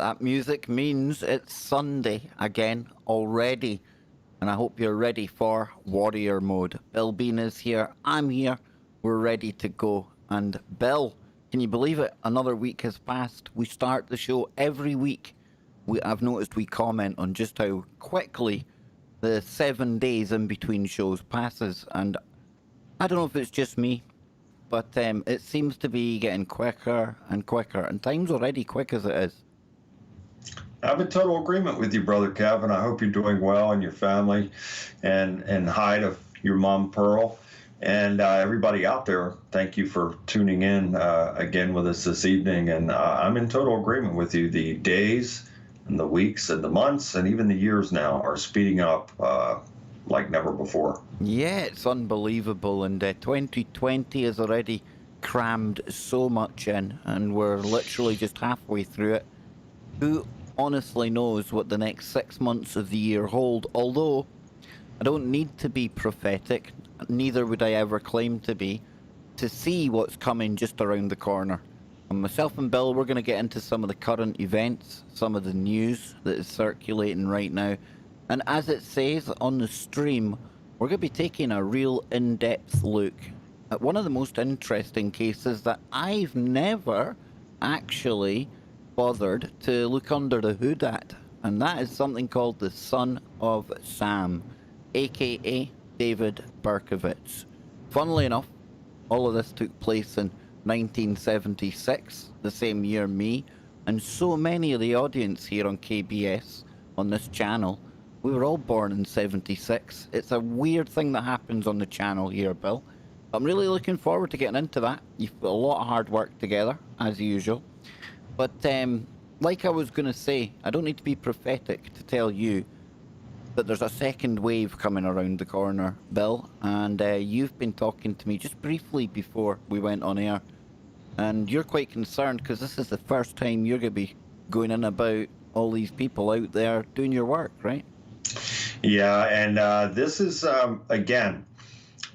That music means it's Sunday again already, and I hope you're ready for warrior mode. Bill Bean is here, I'm here, we're ready to go. And Bill, can you believe it? Another week has passed. We start the show every week. I've noticed we comment on just how quickly the 7 days in between shows passes, and I don't know if it's just me, but it seems to be getting quicker and quicker, and time's already quick as it is. I'm in total agreement with you, Brother Kevin. I hope you're doing well and your family, and hi to your mom, Pearl, and everybody out there. Thank you for tuning in again with us this evening, and I'm in total agreement with you. The days and the weeks and the months and even the years now are speeding up like never before. Yeah, it's unbelievable, and 2020 has already crammed so much in, and we're literally just halfway through it. Who honestly knows what the next 6 months of the year hold? Although I don't need to be prophetic, neither would I ever claim to be, to see what's coming just around the corner. And myself and Bill, we're going to get into some of the current events, some of the news that is circulating right now. And as it says on the stream, we're going to be taking a real in-depth look at one of the most interesting cases that I've never actually bothered to look under the hood at. And that is something called the Son of Sam, aka David Berkowitz. Funnily enough, all of this took place in 1976, the same year me and so many of the audience here on KBS, on this channel, we were all born in 76. It's a weird thing that happens on the channel here, Bill. I'm really looking forward to getting into that. You've put a lot of hard work together, as usual. But like I was going to say, I don't need to be prophetic to tell you that there's a second wave coming around the corner, Bill. And you've been talking to me just briefly before we went on air. And you're quite concerned because this is the first time you're going to be going in about all these people out there doing your work, right? Yeah, and this is, again,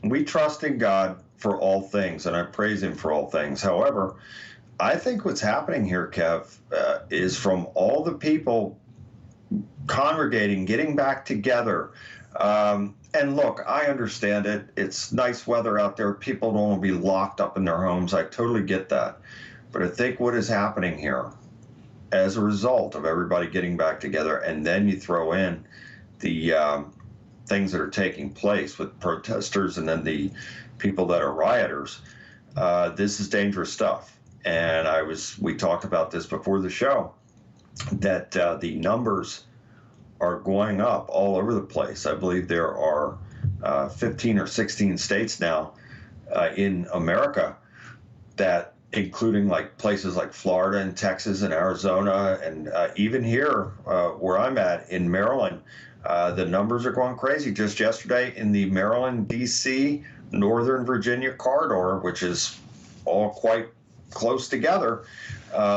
we trust in God for all things, and I praise him for all things. However, I think what's happening here, Kev, is from all the people congregating, getting back together. And look, I understand it. It's nice weather out there. People don't want to be locked up in their homes. I totally get that. But I think what is happening here as a result of everybody getting back together, and then you throw in the things that are taking place with protesters and then the people that are rioters, this is dangerous stuff. And we talked about this before the show, that the numbers are going up all over the place. I believe there are 15 or 16 states now in America that, including like places like Florida and Texas and Arizona, and even here where I'm at in Maryland, the numbers are going crazy. Just yesterday in the Maryland, D.C., Northern Virginia corridor, which is all quite close together,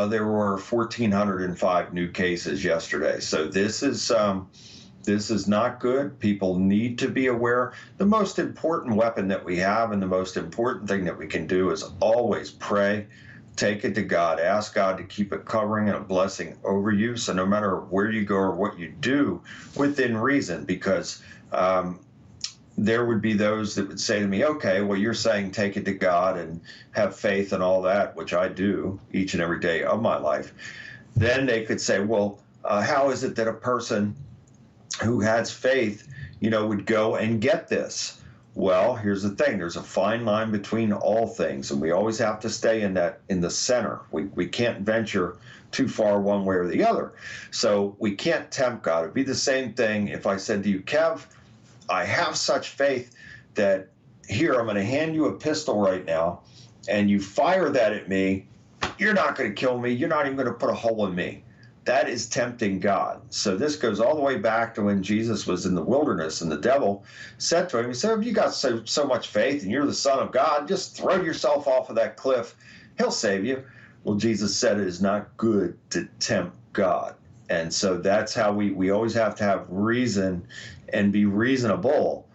there were 1,405 new cases yesterday. So this is not good. People need to be aware. The most important weapon that we have and the most important thing that we can do is always pray, take it to God, ask God to keep a covering and a blessing over you. So no matter where you go or what you do, within reason, because there would be those that would say to me, okay, well, you're saying take it to God and have faith and all that, which I do each and every day of my life. Then they could say, well, how is it that a person who has faith, would go and get this? Well, here's the thing. There's a fine line between all things, and we always have to stay in the center. We can't venture too far one way or the other. So we can't tempt God. It'd be the same thing if I said to you, Kev, I have such faith that here, I'm going to hand you a pistol right now, and you fire that at me. You're not going to kill me. You're not even going to put a hole in me. That is tempting God. So this goes all the way back to when Jesus was in the wilderness, and the devil said to him, he said, if you got so much faith and you're the Son of God, just throw yourself off of that cliff. He'll save you. Well, Jesus said it is not good to tempt God. And so that's how we always have to have reason and be reasonable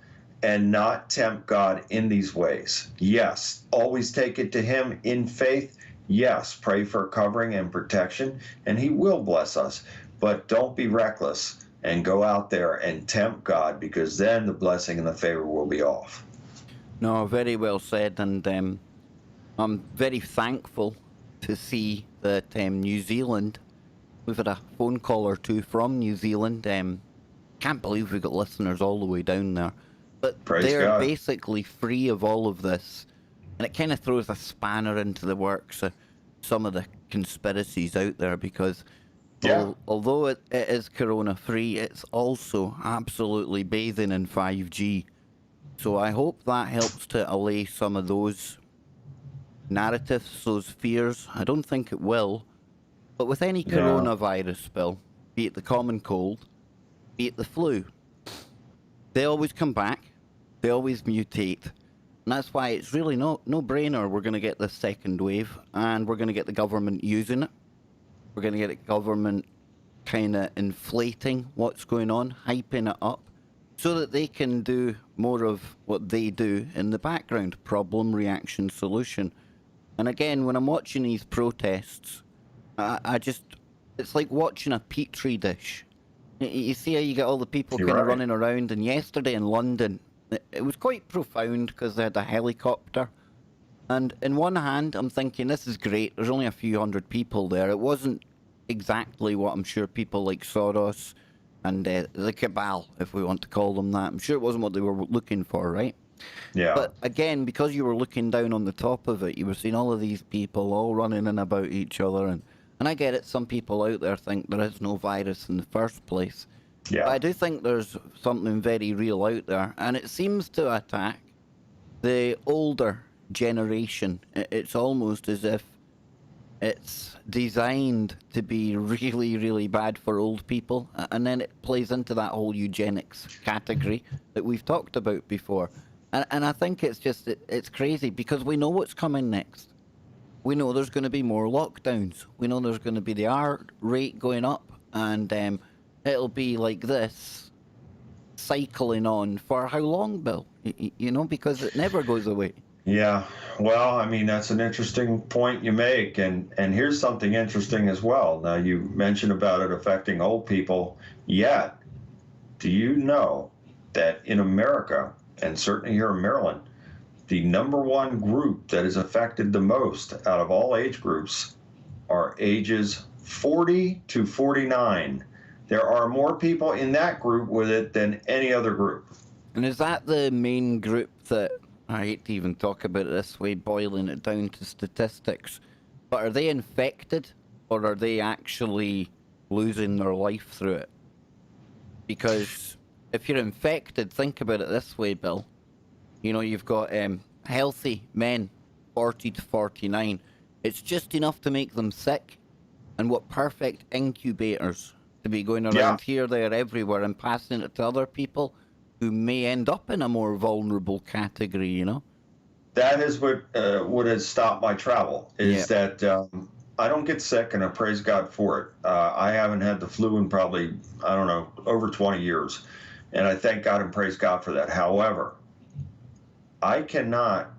and not tempt God in these ways. Yes, always take it to him in faith. yes, pray for covering and protection, and he will bless us. But don't be reckless and go out there and tempt God, because then the blessing and the favor will be off. No, very well said, and I'm very thankful to see that New Zealand, we've had a phone call or two from New Zealand. Can't believe we've got listeners all the way down there. But Praise they're God. basically free of all of this. And it kind of throws a spanner into the works of some of the conspiracies out there, because Yeah. although it is corona-free, it's also absolutely bathing in 5G. So I hope that helps to allay some of those narratives, those fears. I don't think it will. But with any Yeah. coronavirus, Bill, be it the common cold, be it the flu, they always come back. They always mutate. And that's why it's really no-brainer we're going to get this second wave, and we're going to get the government using it. We're going to get the government kind of inflating what's going on, hyping it up, so that they can do more of what they do in the background: problem, reaction, solution. And again, when I'm watching these protests, I just, it's like watching a petri dish. You see how you get all the people You're kind of right. running around, and yesterday in London, it was quite profound because they had a helicopter. And in one hand, I'm thinking, this is great. There's only a few hundred people there. It wasn't exactly what I'm sure people like Soros and the cabal, if we want to call them that. I'm sure it wasn't what they were looking for, right? Yeah. But again, because you were looking down on the top of it, you were seeing all of these people all running in about each other. And I get it, some people out there think there is no virus in the first place. Yeah. But I do think there's something very real out there. And it seems to attack the older generation. It's almost as if it's designed to be really, really bad for old people. And then it plays into that whole eugenics category that we've talked about before. And I think it's just, it's crazy because we know what's coming next. We know there's going to be more lockdowns. We know there's going to be the R rate going up. And it'll be like this, cycling on for how long, Bill? You know, because it never goes away. Yeah, well, I mean, that's an interesting point you make. And here's something interesting as well. Now, you mentioned about it affecting old people. Yet, do you know that in America, and certainly here in Maryland, the number one group that is affected the most out of all age groups are ages 40 to 49. There are more people in that group with it than any other group. And is that the main group that, I hate to even talk about it this way, boiling it down to statistics, but are they infected or are they actually losing their life through it? Because if you're infected, think about it this way, Bill. You know, you've got healthy men, 40 to 49. It's just enough to make them sick. And what perfect incubators to be going around here, there, everywhere and passing it to other people who may end up in a more vulnerable category, you know? That is what has stopped my travel, is that I don't get sick, and I praise God for it. I haven't had the flu in probably, I don't know, over 20 years. And I thank God and praise God for that. However, I cannot,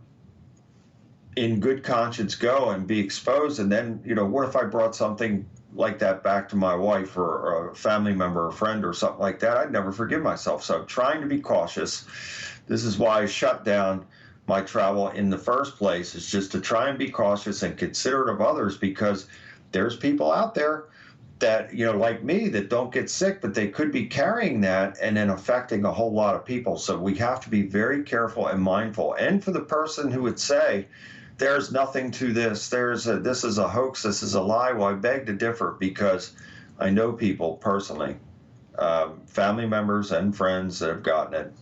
in good conscience, go and be exposed. And then, you know, what if I brought something like that back to my wife or a family member or friend or something like that? I'd never forgive myself. So I'm trying to be cautious. This is why I shut down my travel in the first place, is just to try and be cautious and considerate of others, because there's people out there that, you know, like me, that don't get sick, but they could be carrying that and then affecting a whole lot of people. So we have to be very careful and mindful. And for the person who would say, there's nothing to this, this is a hoax, this is a lie, well, I beg to differ, because I know people personally, family members and friends that have gotten it.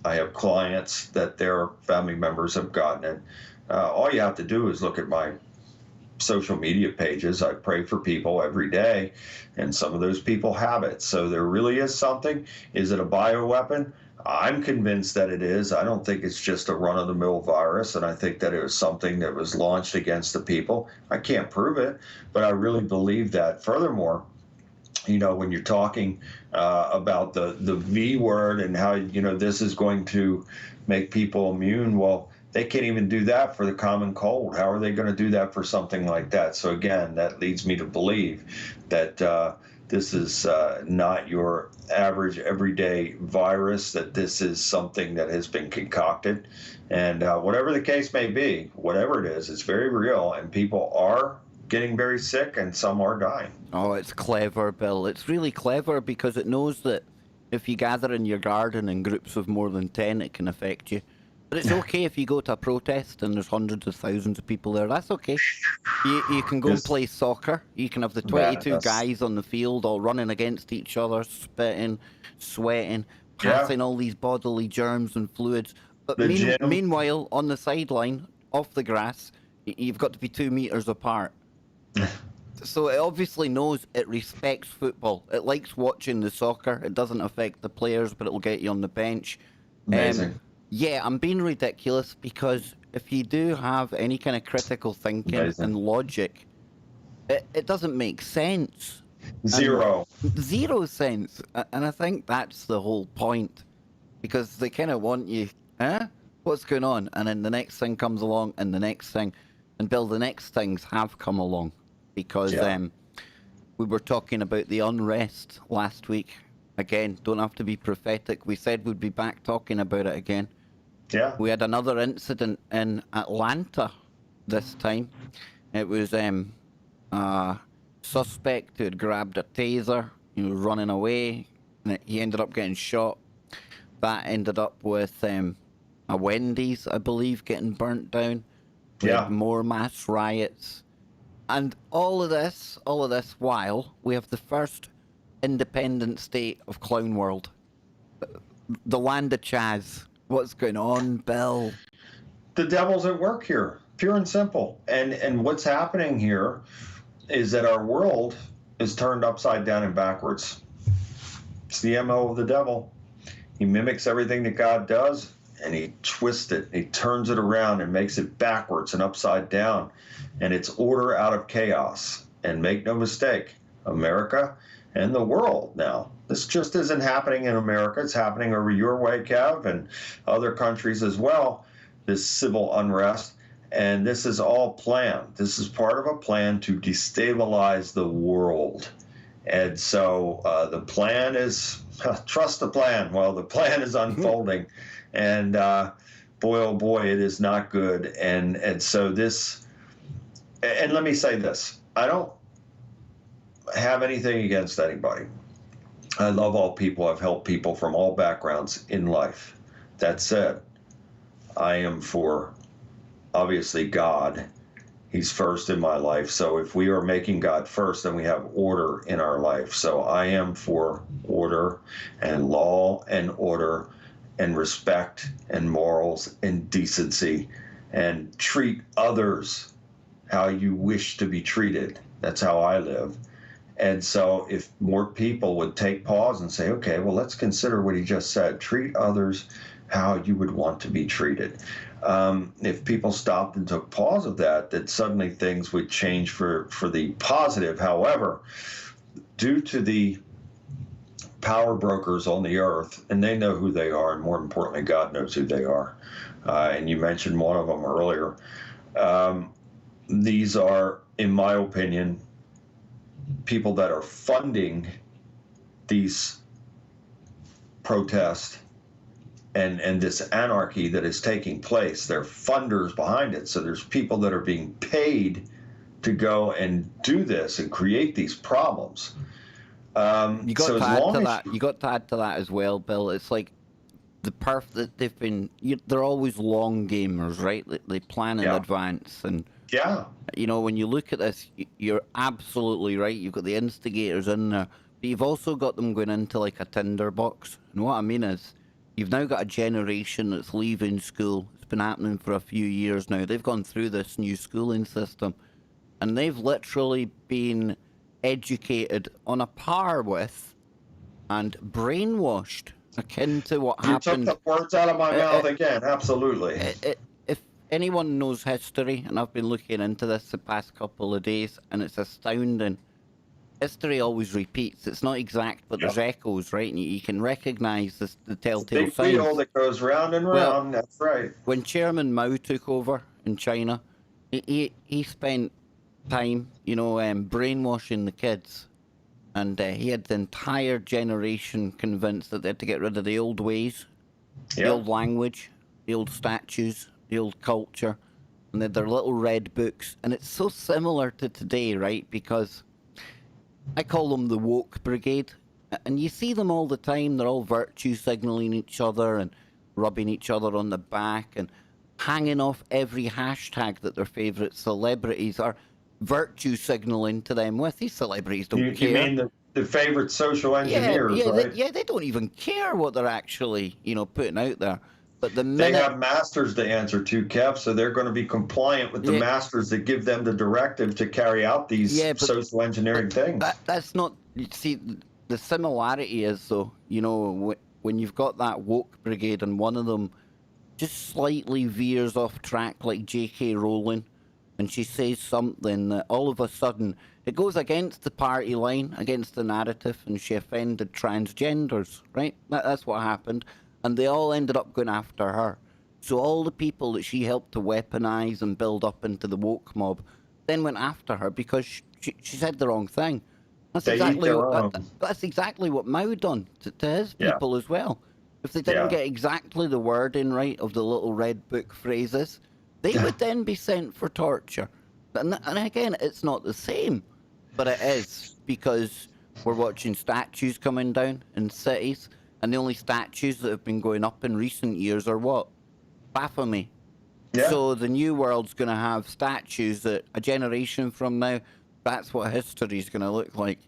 I have clients that their family members have gotten it. All you have to do is look at my social media pages. I pray for people every day, and some of those people have it. So there really is something. Is it a bioweapon? I'm convinced that it is. I don't think it's just a run-of-the-mill virus, and I think that it was something that was launched against the people. I can't prove it, but I really believe that. Furthermore, you know, when you're talking about the V word and how, you know, this is going to make people immune, well, They can't even do that for the common cold. How are they going to do that for something like that? So again, that leads me to believe that this is not your average everyday virus, that this is something that has been concocted. And whatever the case may be, whatever it is, it's very real, and people are getting very sick and some are dying. Oh, it's clever, Bill. It's really clever because it knows that if you gather in your garden in groups of more than 10, it can affect you. But it's okay if you go to a protest and there's hundreds of thousands of people there. That's okay. You can go and play soccer. You can have the 22 guys on the field all running against each other, spitting, sweating, passing all these bodily germs and fluids. But meanwhile, on the sideline, off the grass, you've got to be 2 meters apart. So it obviously knows, it respects football. It likes watching the soccer. It doesn't affect the players, but it'll get you on the bench. Amazing. Yeah, I'm being ridiculous because if you do have any kind of critical thinking and logic, it doesn't make sense. Zero sense. And I think that's the whole point, because they kind of want you, what's going on? And then the next thing comes along, and the next thing. And Bill, the next things have come along, because we were talking about the unrest last week. Again, don't have to be prophetic. We said we'd be back talking about it again. Yeah. We had another incident in Atlanta this time. It was a suspect who had grabbed a taser. He was running away. And he ended up getting shot. That ended up with a Wendy's, I believe, getting burnt down. We had more mass riots. And all of this while we have the first independent state of Clown World. The land of Chaz. What's going on, Bill? The devil's at work here, pure and simple. And what's happening here is that our world is turned upside down and backwards. It's the MO of the devil. He mimics everything that God does, and he twists it. He turns it around and makes it backwards and upside down. And it's order out of chaos. And make no mistake, America and the world now. This just isn't happening in America. It's happening over your way, Kev, and other countries as well, this civil unrest. And this is all planned. This is part of a plan to destabilize the world. And so the plan is, trust the plan. Well, the plan is unfolding. And boy, oh boy, it is not good. And so this, and let me say this, I don't have anything against anybody. I love all people. I've helped people from all backgrounds in life. That said, I am for, obviously, God. He's first in my life. So if we are making God first, then we have order in our life. So I am for order and law and order and respect and morals and decency, and treat others how you wish to be treated. That's how I live. And so if more people would take pause and say, okay, well, let's consider what he just said. Treat others how you would want to be treated. If people stopped and took pause of that, that suddenly things would change for the positive. However, due to the power brokers on the earth, and they know who they are, and more importantly, God knows who they are. And you mentioned one of them earlier. These are, in my opinion, people that are funding these protests and this anarchy that is taking place. They're funders behind it. So there's people that are being paid to go and do this and create these problems. You got to add to that as well, Bill. It's like that they've been. They're always long gamers, right? They plan in advance, and you know, when you look at this, you're absolutely right. You've got the instigators in there, but you've also got them going into like a tinderbox. And what I mean is, you've now got a generation that's leaving school. It's been happening for a few years now. They've gone through this new schooling system, and they've literally been educated on a par with and brainwashed, akin to what happened. You took the words out of my mouth again. Absolutely. If anyone knows history, and I've been looking into this the past couple of days, and it's astounding. history always repeats. It's not exact, but there's echoes, right? And you can recognize the telltale Big wheel signs. that goes round and Well, round. That's right. When Chairman Mao took over in China, he spent time, brainwashing the kids. And he had the entire generation convinced that they had to get rid of the old ways, the old language, the old statues, the old culture, and they had their little red books. And it's so similar to today, right? Because I call them the woke brigade. And you see them all the time. They're all virtue signaling each other and rubbing each other on the back and hanging off every hashtag that their favourite celebrities are virtue signaling to them with. These celebrities don't care. You mean the favorite social engineers, right? They don't even care what they're actually, putting out there. But they have masters to answer to, Kev, so they're going to be compliant with the masters that give them the directive to carry out these social engineering things. That's not. You see, the similarity is though, when you've got that woke brigade and one of them just slightly veers off track, like J.K. Rowling, and she says something that all of a sudden it goes against the party line, against the narrative, and she offended transgenders, right? That's what happened. And they all ended up going after her. So all the people that she helped to weaponize and build up into the woke mob then went after her because she said the wrong thing. That's exactly what Mao done to his people as well. If they didn't get exactly the wording right of the little red book phrases, they would then be sent for torture. And again, it's not the same, but it is, because we're watching statues coming down in cities. And the only statues that have been going up in recent years are what? Baphomet. Yeah. So the new world's going to have statues that a generation from now, that's what history's going to look like.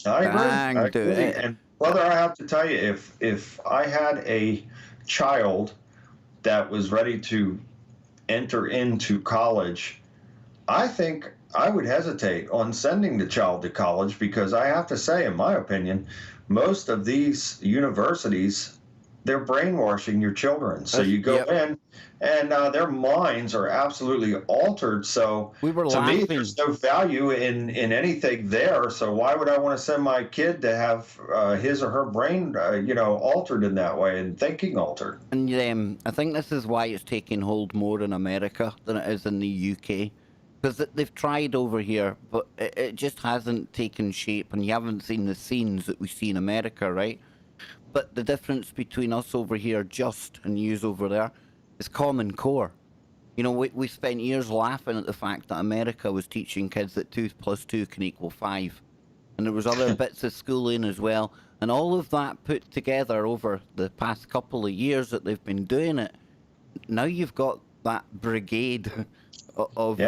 I agree. And brother, I have to tell you, if I had a child that was ready to enter into college, I think I would hesitate on sending the child to college, because I have to say, in my opinion, most of these universities, they're brainwashing your children. So you go in, and their minds are absolutely altered. So to me, there's no value in anything there. So why would I want to send my kid to have his or her brain, altered in that way and thinking altered? And I think this is why it's taking hold more in America than it is in the UK. Because they've tried over here, but it just hasn't taken shape, and you haven't seen the scenes that we see in America, right? But the difference between us over here, and yous over there, is common core. We spent years laughing at the fact that America was teaching kids that 2 + 2 can equal 5. And there was other bits of schooling as well. And all of that put together over the past couple of years that they've been doing it, now you've got that brigade of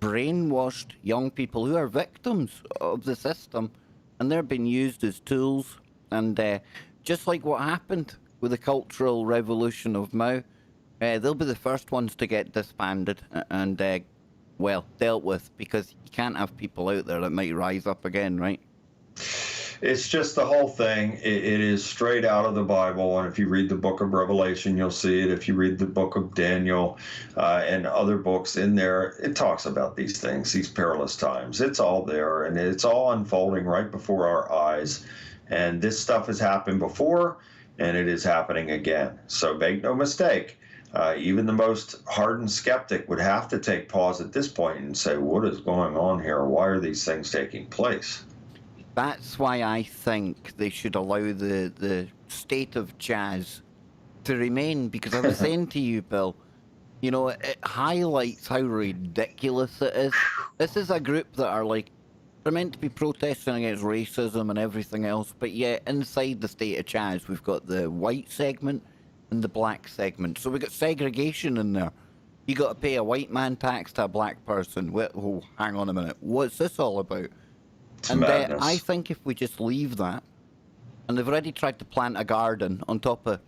brainwashed young people who are victims of the system, and they're being used as tools. And just like what happened with the Cultural Revolution of Mao, they'll be the first ones to get disbanded and dealt with, because you can't have people out there that might rise up again, right? It's just the whole thing. It is straight out of the Bible. And if you read the book of Revelation, you'll see it. If you read the book of Daniel and other books in there, it talks about these things, these perilous times. It's all there, and it's all unfolding right before our eyes. And this stuff has happened before, and it is happening again. So make no mistake. Even the most hardened skeptic would have to take pause at this point and say, what is going on here? Why are these things taking place? That's why I think they should allow the state of jazz to remain, because I was saying to you, Bill, it highlights how ridiculous it is. This is a group that are they're meant to be protesting against racism and everything else, but yet inside the state of jazz, we've got the white segment and the black segment. So we've got segregation in there. You got to pay a white man tax to a black person. Oh, hang on a minute. What's this all about? And I think if we just leave that, and they've already tried to plant a garden on top of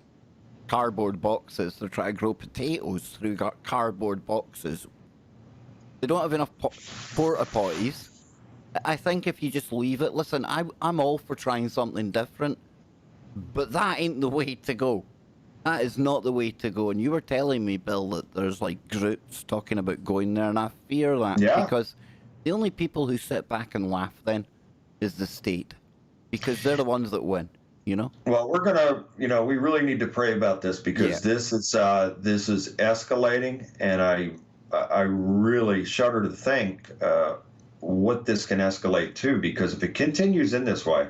cardboard boxes. They're trying to grow potatoes through cardboard boxes. They don't have enough porta potties. I think if you just leave it, listen, I'm all for trying something different, but that ain't the way to go. That is not the way to go. And you were telling me, Bill, that there's groups talking about going there, and I fear that because the only people who sit back and laugh then is the state, because they're the ones that win, you know? Well, we're gonna, we really need to pray about this because Yeah. this is escalating, and I really shudder to think what this can escalate to. Because if it continues in this way,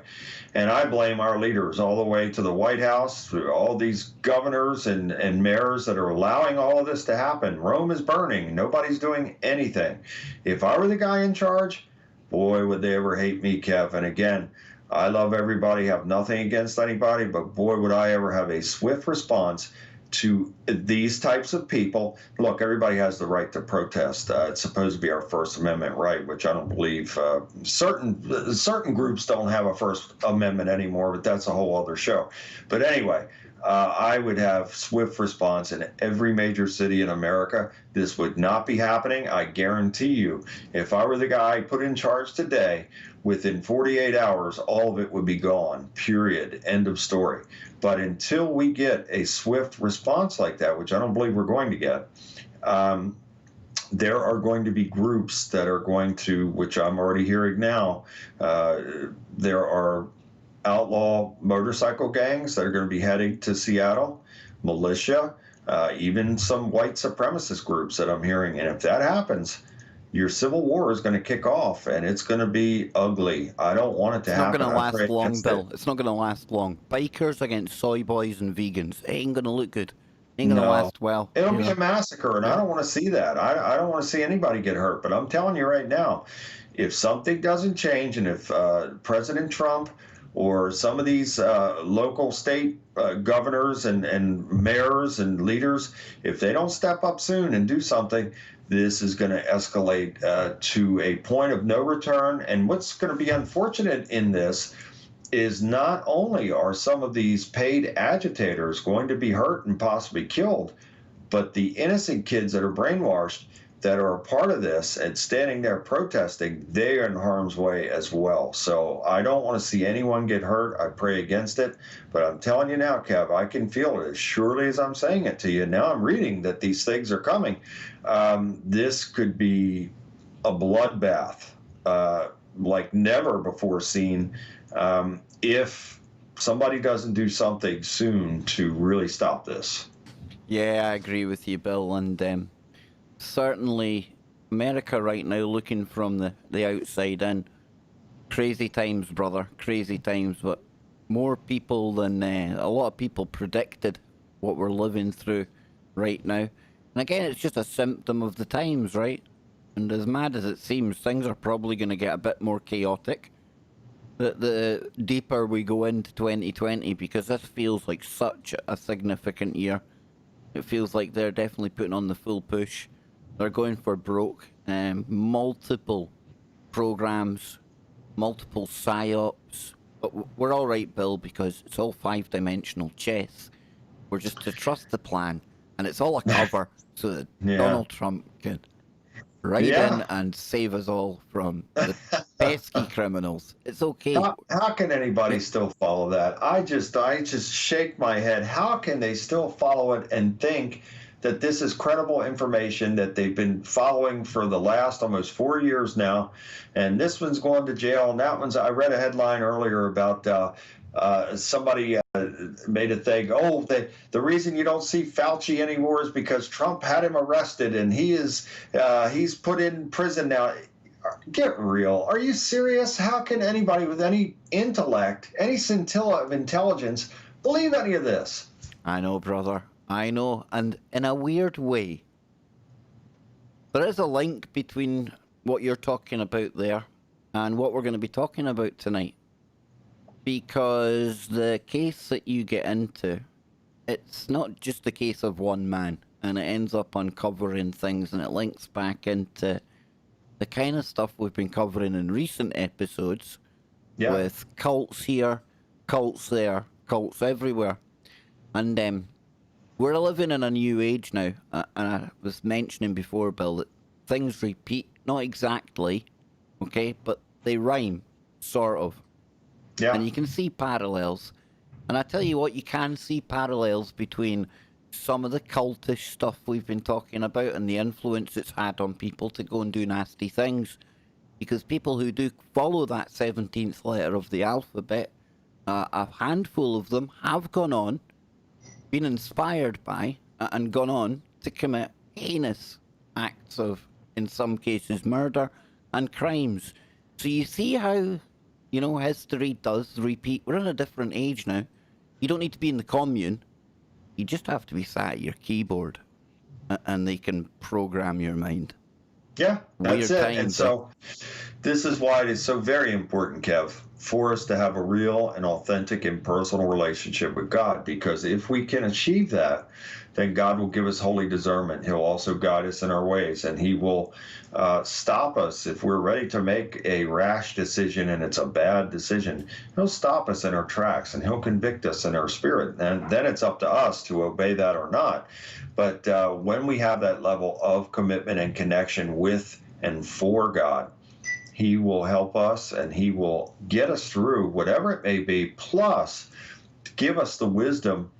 and I blame our leaders all the way to the White House, through all these governors and mayors that are allowing all of this to happen. Rome is burning. Nobody's doing anything. If I were the guy in charge, boy, would they ever hate me, Kev. And again, I love everybody, have nothing against anybody, but boy, would I ever have a swift response to these types of people. Look, everybody has the right to protest. It's supposed to be our First Amendment right, which I don't believe. Certain groups don't have a First Amendment anymore, but that's a whole other show. But anyway, I would have swift response in every major city in America. This would not be happening. I guarantee you, if I were the guy put in charge today, within 48 hours, all of it would be gone, period, end of story. But until we get a swift response like that, which I don't believe we're going to get, there are going to be groups that are going to, which I'm already hearing now, there are outlaw motorcycle gangs that are going to be heading to Seattle, militia, even some white supremacist groups that I'm hearing. And if that happens, your civil war is going to kick off, and it's going to be ugly. I don't want it to happen. It's not going to last long, Bill. It's not going to last long. Bikers against soy boys and vegans. It ain't going to look good. It ain't going to last well. It'll be a massacre, and I don't want to see that. I don't want to see anybody get hurt. But I'm telling you right now, if something doesn't change, and if President Trump or some of these local state governors and mayors and leaders, if they don't step up soon and do something, this is going to escalate to a point of no return. And what's going to be unfortunate in this is not only are some of these paid agitators going to be hurt and possibly killed, but the innocent kids that are brainwashed that are a part of this and standing there protesting, they are in harm's way as well. So I don't want to see anyone get hurt. I pray against it. But I'm telling you now, Kev, I can feel it as surely as I'm saying it to you. Now I'm reading that these things are coming. This could be a bloodbath like never before seen if somebody doesn't do something soon to really stop this. Yeah, I agree with you, Bill. And certainly America right now, looking from the outside in, crazy times, brother, crazy times. But more people than a lot of people predicted what we're living through right now. And again, it's just a symptom of the times, right? And as mad as it seems, things are probably going to get a bit more chaotic the deeper we go into 2020, because this feels like such a significant year. It feels like they're definitely putting on the full push. They're going for broke. Multiple programs, multiple psyops. But we're all right, Bill, because it's all five-dimensional chess. We're just to trust the plan, and it's all a cover so that Donald Trump can ride in and save us all from the pesky criminals. It's okay. How can anybody still follow that? I just shake my head. How can they still follow it and think that this is credible information that they've been following for the last almost 4 years now? And this one's going to jail, and that one's, I read a headline earlier about somebody made a thing, the reason you don't see Fauci anymore is because Trump had him arrested and he's put in prison now. Get real. Are you serious? How can anybody with any intellect, any scintilla of intelligence, believe any of this? I know, brother. I know. And in a weird way, there is a link between what you're talking about there and what we're going to be talking about tonight. Because the case that you get into, it's not just the case of one man, and it ends up uncovering things, and it links back into the kind of stuff we've been covering in recent episodes, with cults here, cults there, cults everywhere. And we're living in a new age now, and I was mentioning before, Bill, that things repeat, not exactly, okay, but they rhyme, sort of. Yeah. And you can see parallels. And I tell you what, you can see parallels between some of the cultish stuff we've been talking about and the influence it's had on people to go and do nasty things. because people who do follow that 17th letter of the alphabet, a handful of them have gone on, been inspired by, and gone on to commit heinous acts of, in some cases, murder and crimes. So you see how, history does repeat. We're in a different age now. You don't need to be in the commune. You just have to be sat at your keyboard, and they can program your mind. Yeah, that's Weird it. times, And so this is why it is so very important, Kev, for us to have a real and authentic and personal relationship with God. Because if we can achieve that, then God will give us holy discernment. He'll also guide us in our ways, and he will stop us if we're ready to make a rash decision and it's a bad decision. He'll stop us in our tracks, and he'll convict us in our spirit. And then it's up to us to obey that or not. But when we have that level of commitment and connection with and for God, he will help us, and he will get us through whatever it may be, plus give us the wisdom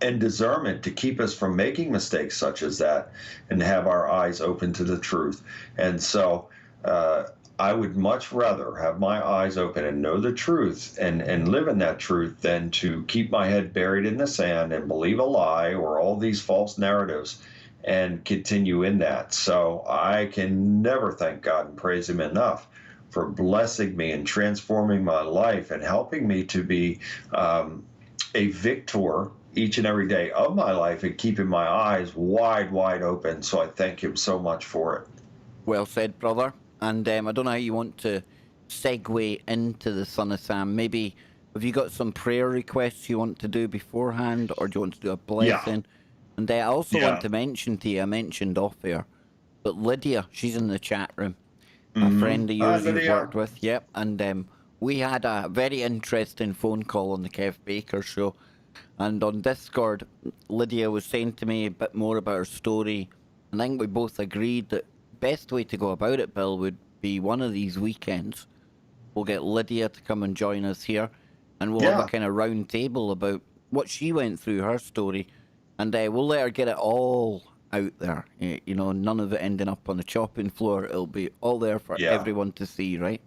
and discernment to keep us from making mistakes such as that, and have our eyes open to the truth. And so I would much rather have my eyes open and know the truth and live in that truth than to keep my head buried in the sand and believe a lie or all these false narratives and continue in that. So I can never thank God and praise him enough for blessing me and transforming my life and helping me to be a victor each and every day of my life, and keeping my eyes wide open. So I thank him so much for it. Well said, brother. And I don't know how you want to segue into the Son of Sam. Maybe, have you got some prayer requests you want to do beforehand, or do you want to do a blessing? Yeah. And I also want to mention to you, I mentioned off air, but Lydia, she's in the chat room. A friend of yours you've worked with. Yep. And we had a very interesting phone call on the Kev Baker show. And on Discord, Lydia was saying to me a bit more about her story. And I think we both agreed that the best way to go about it, Bill, would be one of these weekends. We'll get Lydia to come and join us here. And we'll have a kind of round table about what she went through, her story. And we'll let her get it all out there. None of it ending up on the chopping floor. It'll be all there for everyone to see, right?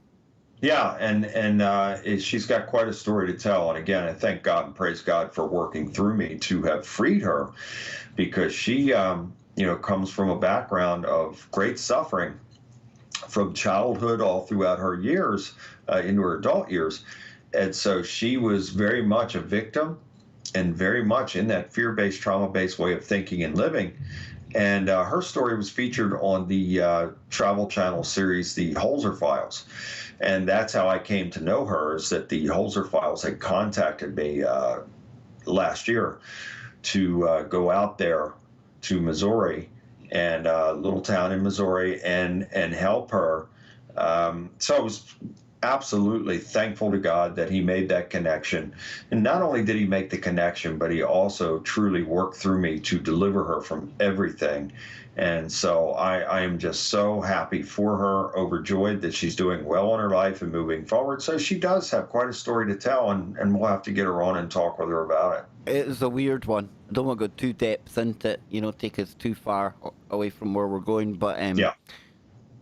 Yeah, and she's got quite a story to tell. And again, I thank God and praise God for working through me to have freed her, because she, comes from a background of great suffering from childhood all throughout her years into her adult years. And so she was very much a victim and very much in that fear-based, trauma-based way of thinking and living. And her story was featured on the Travel Channel series, The Holzer Files. And that's how I came to know her, is that the Holzer Files had contacted me last year to go out there to Missouri, and a little town in Missouri, and help her. So I was absolutely thankful to God that he made that connection. And not only did he make the connection, but he also truly worked through me to deliver her from everything. And so I am just so happy for her, overjoyed that she's doing well in her life and moving forward. So she does have quite a story to tell, and we'll have to get her on and talk with her about it. It is a weird one. I don't want to go too depth into it, take us too far away from where we're going. But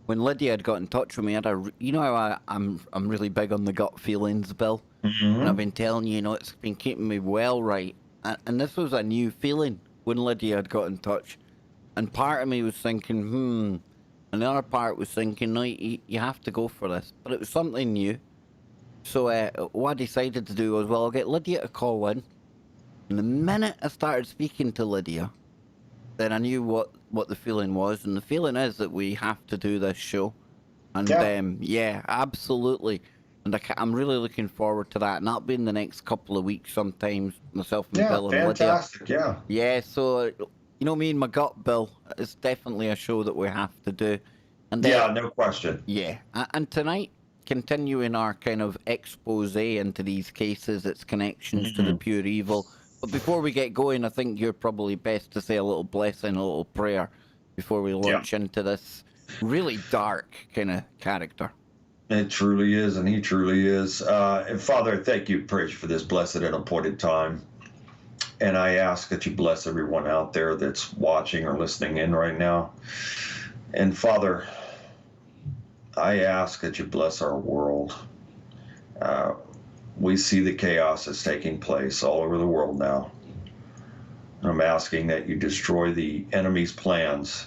when Lydia had got in touch with me, how I'm really big on the gut feelings, Bill. Mm-hmm. And I've been telling you, it's been keeping me well right. And this was a new feeling when Lydia had got in touch. And part of me was thinking, and the other part was thinking, no, you have to go for this. But it was something new. So what I decided to do was, I'll get Lydia to call in. And the minute I started speaking to Lydia, then I knew what the feeling was. And the feeling is that we have to do this show. And absolutely. And I'm really looking forward to that. And that'll be in the next couple of weeks sometimes, myself and Bill and Lydia. Fantastic, yeah. Yeah, so... me and my gut, Bill, it's definitely a show that we have to do. And no question. Yeah. And tonight, continuing our kind of expose into these cases, its connections to the pure evil. But before we get going, I think you're probably best to say a little blessing, a little prayer before we launch into this really dark kind of character. It truly is, and he truly is. And Father, thank you, praise you for this blessed and appointed time. And I ask that you bless everyone out there that's watching or listening in right now. And Father, I ask that you bless our world. We see the chaos that's taking place all over the world now. I'm asking that you destroy the enemy's plans,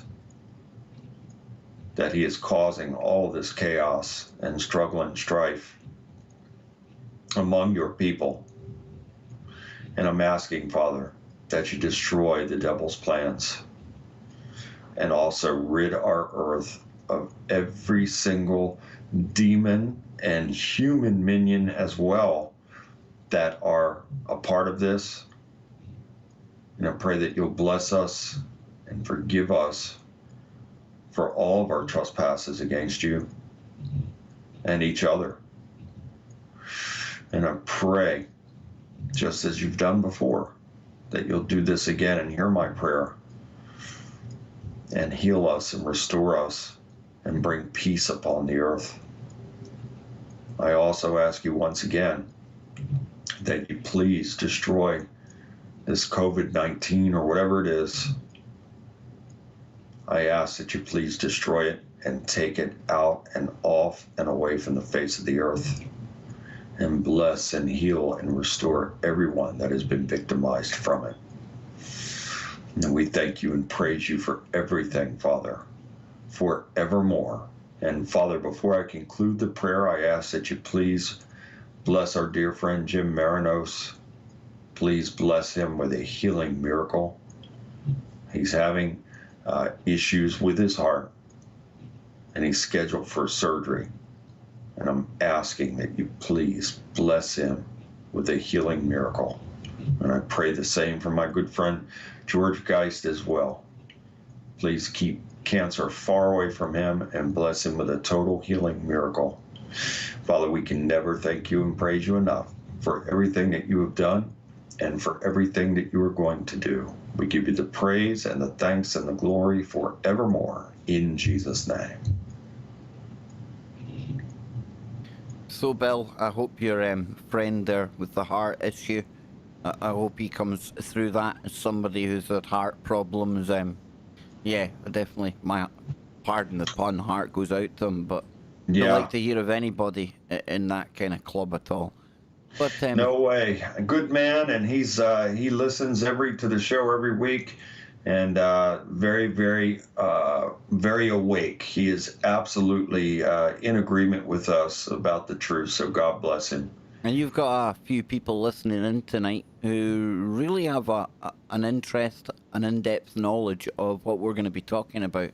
that he is causing all this chaos and struggle and strife among your people. And I'm asking, Father, that you destroy the devil's plans and also rid our earth of every single demon and human minion as well that are a part of this. And I pray that you'll bless us and forgive us for all of our trespasses against you and each other. And I pray, just as you've done before, that you'll do this again and hear my prayer and heal us and restore us and bring peace upon the earth. I also ask you once again that you please destroy this COVID-19 or whatever it is. I ask that you please destroy it and take it out and off and away from the face of the earth, and bless and heal and restore everyone that has been victimized from it. And we thank you and praise you for everything, Father, forevermore. And Father, before I conclude the prayer, I ask that you please bless our dear friend Jim Marinos. Please bless him with a healing miracle. He's having issues with his heart, and he's scheduled for surgery. And I'm asking that you please bless him with a healing miracle. And I pray the same for my good friend George Geist as well. Please keep cancer far away from him and bless him with a total healing miracle. Father, we can never thank you and praise you enough for everything that you have done and for everything that you are going to do. We give you the praise and the thanks and the glory forevermore in Jesus' name. So, Bill, I hope your friend there with the heart issue, I hope he comes through that as somebody who's had heart problems. Yeah, definitely, my, pardon the pun, heart goes out to him, but I don't like to hear of anybody in that kind of club at all. But no way. A good man, and he's he listens to the show every week, and very, very, very awake. He is absolutely in agreement with us about the truth. So God bless him. And you've got a few people listening in tonight who really have an interest, an in-depth knowledge of what we're going to be talking about.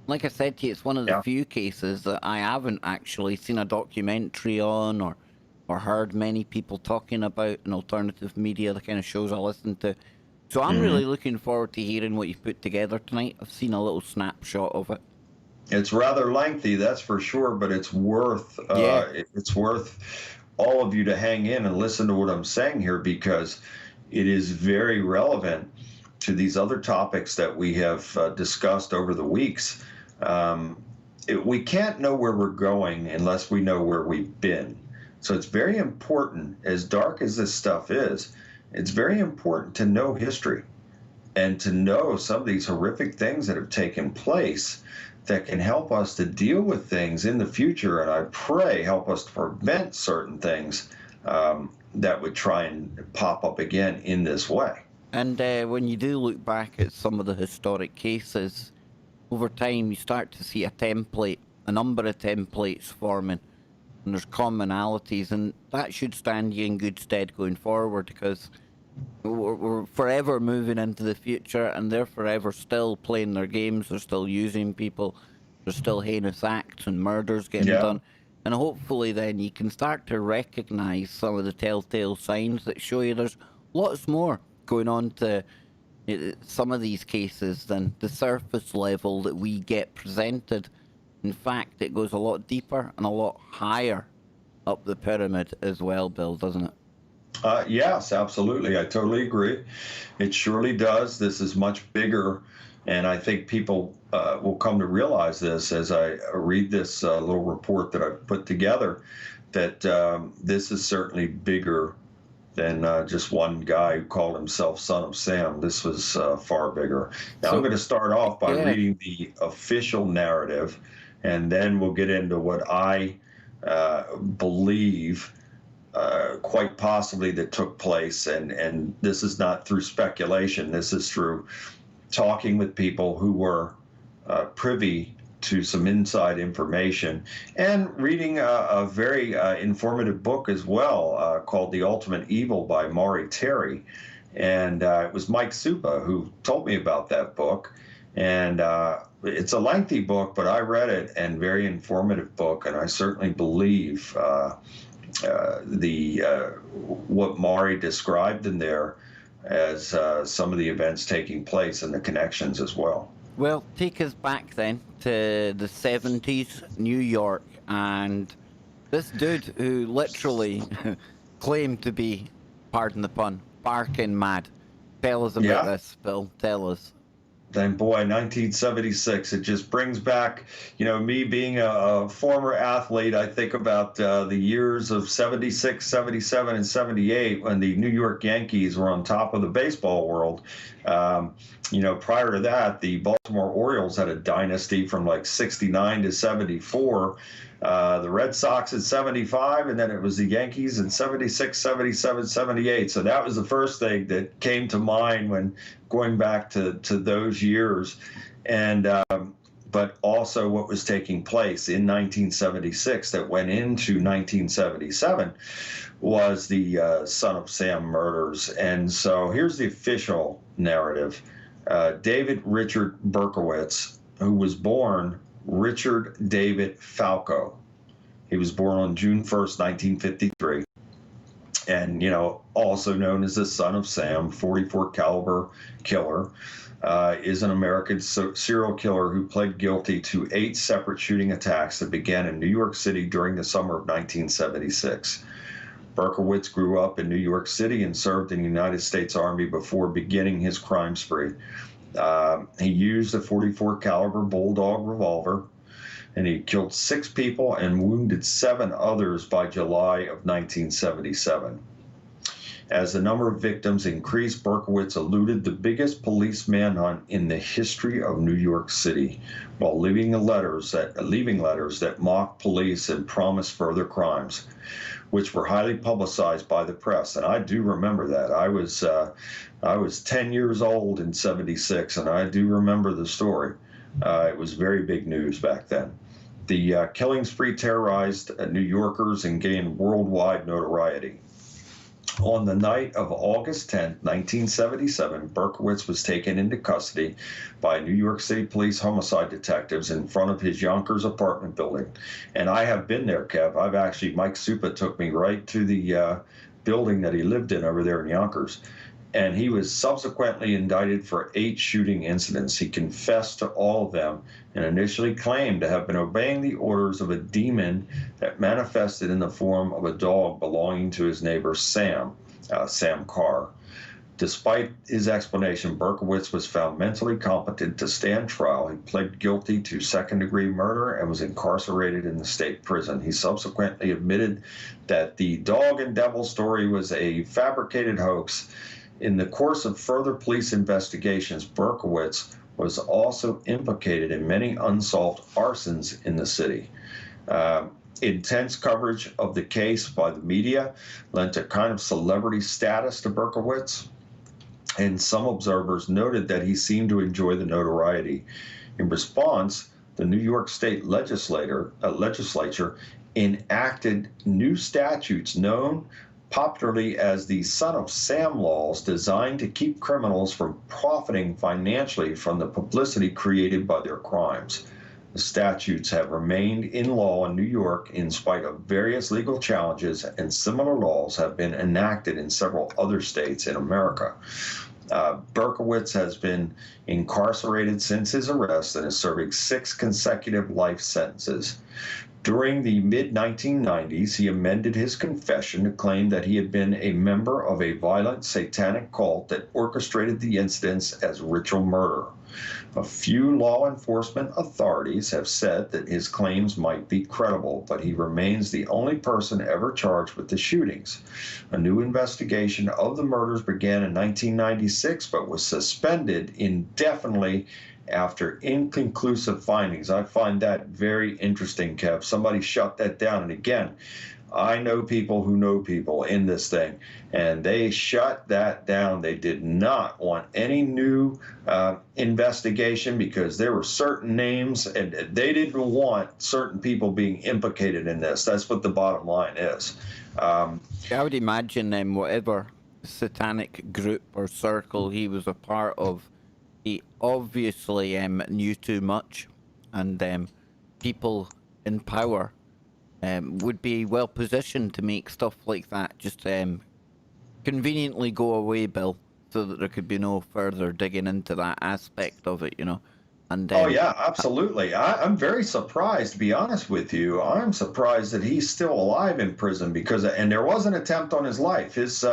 Like I said to you, it's one of the few cases that I haven't actually seen a documentary on or heard many people talking about in alternative media, the kind of shows I listen to. So I'm really looking forward to hearing what you've put together tonight. I've seen a little snapshot of it. It's rather lengthy, that's for sure, but it's worth it's worth all of you to hang in and listen to what I'm saying here, because it is very relevant to these other topics that we have discussed over the weeks. We can't know where we're going unless we know where we've been. So it's very important, as dark as this stuff is, it's very important to know history and to know some of these horrific things that have taken place that can help us to deal with things in the future, and I pray help us to prevent certain things that would try and pop up again in this way. And when you do look back at some of the historic cases, over time you start to see a number of templates forming, and there's commonalities, and that should stand you in good stead going forward, because we're forever moving into the future, and they're forever still playing their games. They're still using people. There's still heinous acts and murders getting done. And hopefully then you can start to recognize some of the telltale signs that show you there's lots more going on to some of these cases than the surface level that we get presented. In fact, it goes a lot deeper and a lot higher up the pyramid as well, Bill, doesn't it? Yes, absolutely. I totally agree. It surely does. This is much bigger, and I think people will come to realize this as I read this little report that I've put together, that this is certainly bigger than just one guy who called himself Son of Sam. This was far bigger. Now, I'm going to start off by reading the official narrative, and then we'll get into what I believe quite possibly that took place. And this is not through speculation. This is through talking with people who were privy to some inside information and reading a very informative book as well called The Ultimate Evil by Maury Terry. And it was Mike Supa who told me about that book. And it's a lengthy book, but I read it, and very informative book. And I certainly believe what Maury described in there as some of the events taking place and the connections as well. Well, take us back then to the 70s, New York, and this dude who literally claimed to be, pardon the pun, barking mad. Tell us about this, Bill. Tell us. Then, boy, 1976, it just brings back, me being a former athlete. I think about the years of 76, 77, and 78 when the New York Yankees were on top of the baseball world. Prior to that, the Baltimore Orioles had a dynasty from like 69 to 74. The Red Sox at 75, and then it was the Yankees in 76, 77, 78. So that was the first thing that came to mind when going back to those years. And but also what was taking place in 1976 that went into 1977 was the Son of Sam murders. And so here's the official narrative. David Richard Berkowitz, who was born Richard David Falco. He was born on June 1st, 1953. And, also known as the Son of Sam, 44 caliber killer, is an American serial killer who pled guilty to 8 separate shooting attacks that began in New York City during the summer of 1976. Berkowitz grew up in New York City and served in the United States Army before beginning his crime spree. He used a 44 caliber Bulldog revolver, and he killed 6 people and wounded 7 others by July of 1977. As the number of victims increased, Berkowitz eluded the biggest police manhunt in the history of New York City, while leaving letters that mocked police and promised further crimes, which were highly publicized by the press. And I do remember that. I was 10 years old in 76, and I do remember the story. It was very big news back then. The killing spree terrorized New Yorkers and gained worldwide notoriety. On the night of August 10, 1977, Berkowitz was taken into custody by New York City police homicide detectives in front of his Yonkers apartment building. And I have been there, Kev. Mike Supa took me right to the building that he lived in over there in Yonkers. And he was subsequently indicted for 8 shooting incidents. He confessed to all of them and initially claimed to have been obeying the orders of a demon that manifested in the form of a dog belonging to his neighbor Sam Carr. Despite his explanation, Berkowitz was found mentally competent to stand trial. He pled guilty to second-degree murder and was incarcerated in the state prison. He subsequently admitted that the dog and devil story was a fabricated hoax. In the course of further police investigations, Berkowitz was also implicated in many unsolved arsons in the city. Intense coverage of the case by the media lent a kind of celebrity status to Berkowitz, and some observers noted that he seemed to enjoy the notoriety. In response, the New York State legislature enacted new statutes known popularly as the Son of Sam laws, designed to keep criminals from profiting financially from the publicity created by their crimes. The statutes have remained in law in New York in spite of various legal challenges, and similar laws have been enacted in several other states in America. Berkowitz has been incarcerated since his arrest and is serving 6 consecutive life sentences. During the mid-1990s, he amended his confession to claim that he had been a member of a violent satanic cult that orchestrated the incidents as ritual murder. A few law enforcement authorities have said that his claims might be credible, but he remains the only person ever charged with the shootings. A new investigation of the murders began in 1996, but was suspended indefinitely after inconclusive findings. I find that very interesting, Kev. Somebody shut that down. And again, I know people who know people in this thing, and they shut that down. They did not want any new investigation because there were certain names, and they didn't want certain people being implicated in this. That's what the bottom line is. I would imagine whatever satanic group or circle he was a part of, he obviously knew too much, and people in power would be well positioned to make stuff like that just conveniently go away, Bill, so that there could be no further digging into that aspect of it, you know. And oh yeah, absolutely. I'm very surprised, to be honest with you. I'm surprised that he's still alive in prison because, and there was an attempt on his life. His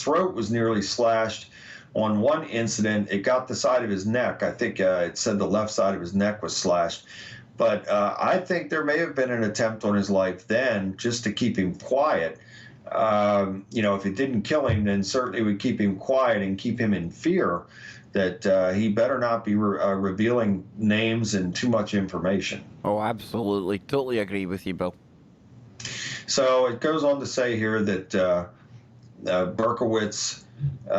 throat was nearly slashed. On one incident, it got the side of his neck. I think it said the left side of his neck was slashed. But I think there may have been an attempt on his life then just to keep him quiet. You know, if it didn't kill him, then certainly would keep him quiet and keep him in fear that he better not be revealing names and too much information. Oh, absolutely. Totally agree with you, Bill. So it goes on to say here that Berkowitz,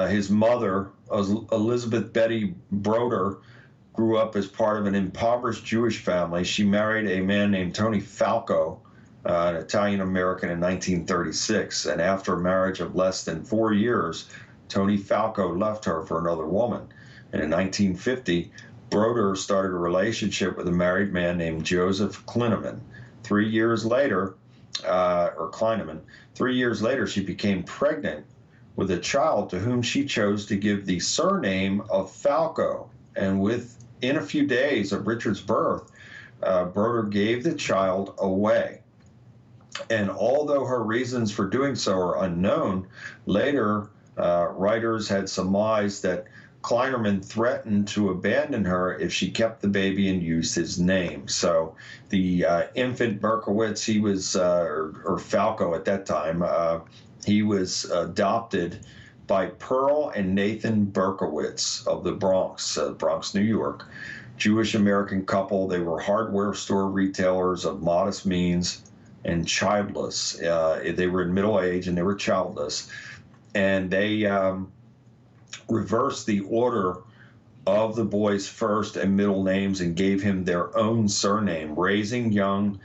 his mother, Elizabeth Betty Broder, grew up as part of an impoverished Jewish family. She married a man named Tony Falco, an Italian-American, in 1936. And after a marriage of less than 4 years, Tony Falco left her for another woman. And in 1950, Broder started a relationship with a married man named Joseph Klineman. 3 years later, or Kleineman, 3 years later, she became pregnant with a child to whom she chose to give the surname of Falco. And within a few days of Richard's birth, Broder gave the child away. And although her reasons for doing so are unknown, later writers had surmised that Kleinerman threatened to abandon her if she kept the baby and used his name. So the infant Berkowitz, he was, or Falco at that time, he was adopted by Pearl and Nathan Berkowitz of the Bronx, New York. Jewish-American couple. They were hardware store retailers of modest means and childless. They were in middle age and they were childless. And they reversed the order of the boy's first and middle names and gave him their own surname, raising young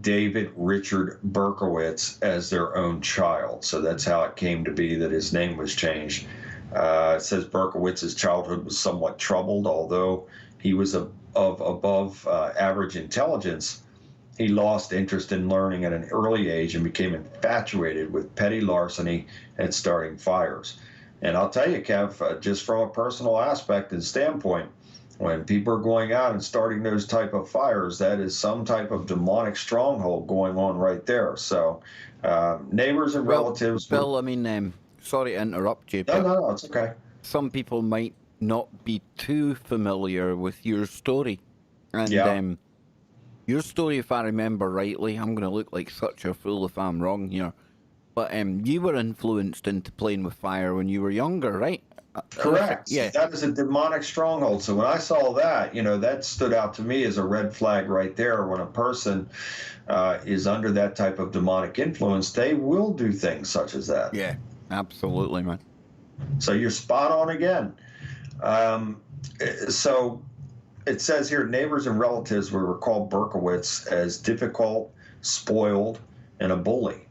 David Richard Berkowitz as their own child. So that's how it came to be that his name was changed. It says Berkowitz's childhood was somewhat troubled, although he was of above average intelligence. He lost interest in learning at an early age and became infatuated with petty larceny and starting fires. And I'll tell you, Kev, just from a personal aspect and standpoint, when people are going out and starting those type of fires, that is some type of demonic stronghold going on right there. So neighbors and relatives... Bill, I mean, sorry to interrupt you, but No, it's okay. Some people might not be too familiar with your story. And Yeah. Your story, if I remember rightly, I'm going to look like such a fool if I'm wrong here, but you were influenced into playing with fire when you were younger, right? Correct. Yeah. That is a demonic stronghold. So when I saw that, that stood out to me as a red flag right there. When a person is under that type of demonic influence, they will do things such as that. Yeah, absolutely, man. So you're spot on again. So it says here, neighbors and relatives will recall Berkowitz as difficult, spoiled, and a bully.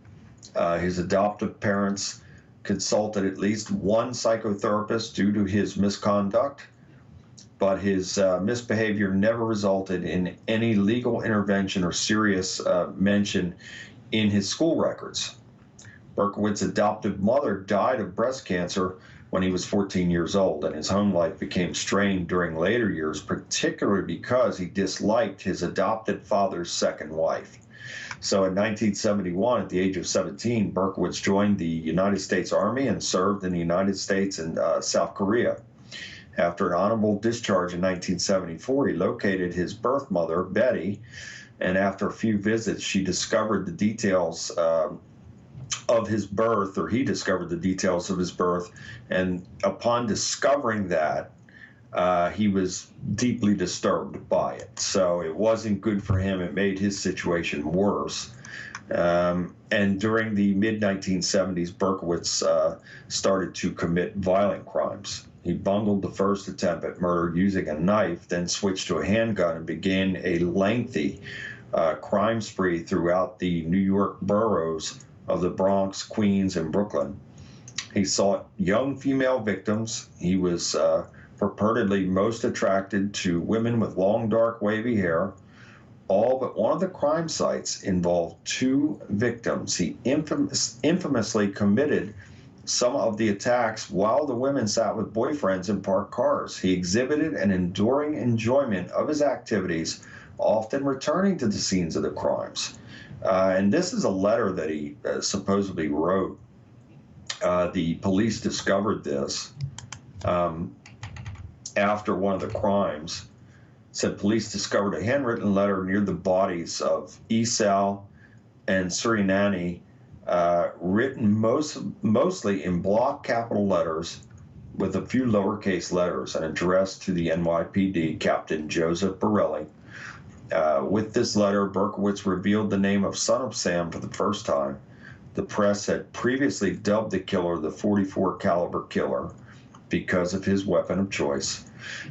His adoptive parents consulted at least one psychotherapist due to his misconduct, but his misbehavior never resulted in any legal intervention or serious mention in his school records. Berkowitz's adoptive mother died of breast cancer when he was 14 years old, and his home life became strained during later years, particularly because he disliked his adopted father's second wife. So in 1971, at the age of 17, Berkowitz joined the United States Army and served in the United States and South Korea. After an honorable discharge in 1974, he located his birth mother, Betty, and after a few visits, she discovered the details of his birth, or he discovered the details of his birth, and upon discovering that, he was deeply disturbed by it. So it wasn't good for him. It made his situation worse. And during the mid-1970s, Berkowitz started to commit violent crimes. He bungled the first attempt at murder using a knife, then switched to a handgun and began a lengthy crime spree throughout the New York boroughs of the Bronx, Queens, and Brooklyn. He sought young female victims. He was purportedly most attracted to women with long, dark, wavy hair. All but one of the crime sites involved 2 victims. He infamously committed some of the attacks while the women sat with boyfriends in parked cars. He exhibited an enduring enjoyment of his activities, often returning to the scenes of the crimes. And this is a letter that he supposedly wrote. The police discovered this after one of the crimes. Said police discovered a handwritten letter near the bodies of Esau and Surinani, written mostly in block capital letters with a few lowercase letters, and addressed to the NYPD Captain Joseph Borelli. With this letter, Berkowitz revealed the name of Son of Sam for the first time. The press had previously dubbed the killer the .44 caliber killer because of his weapon of choice.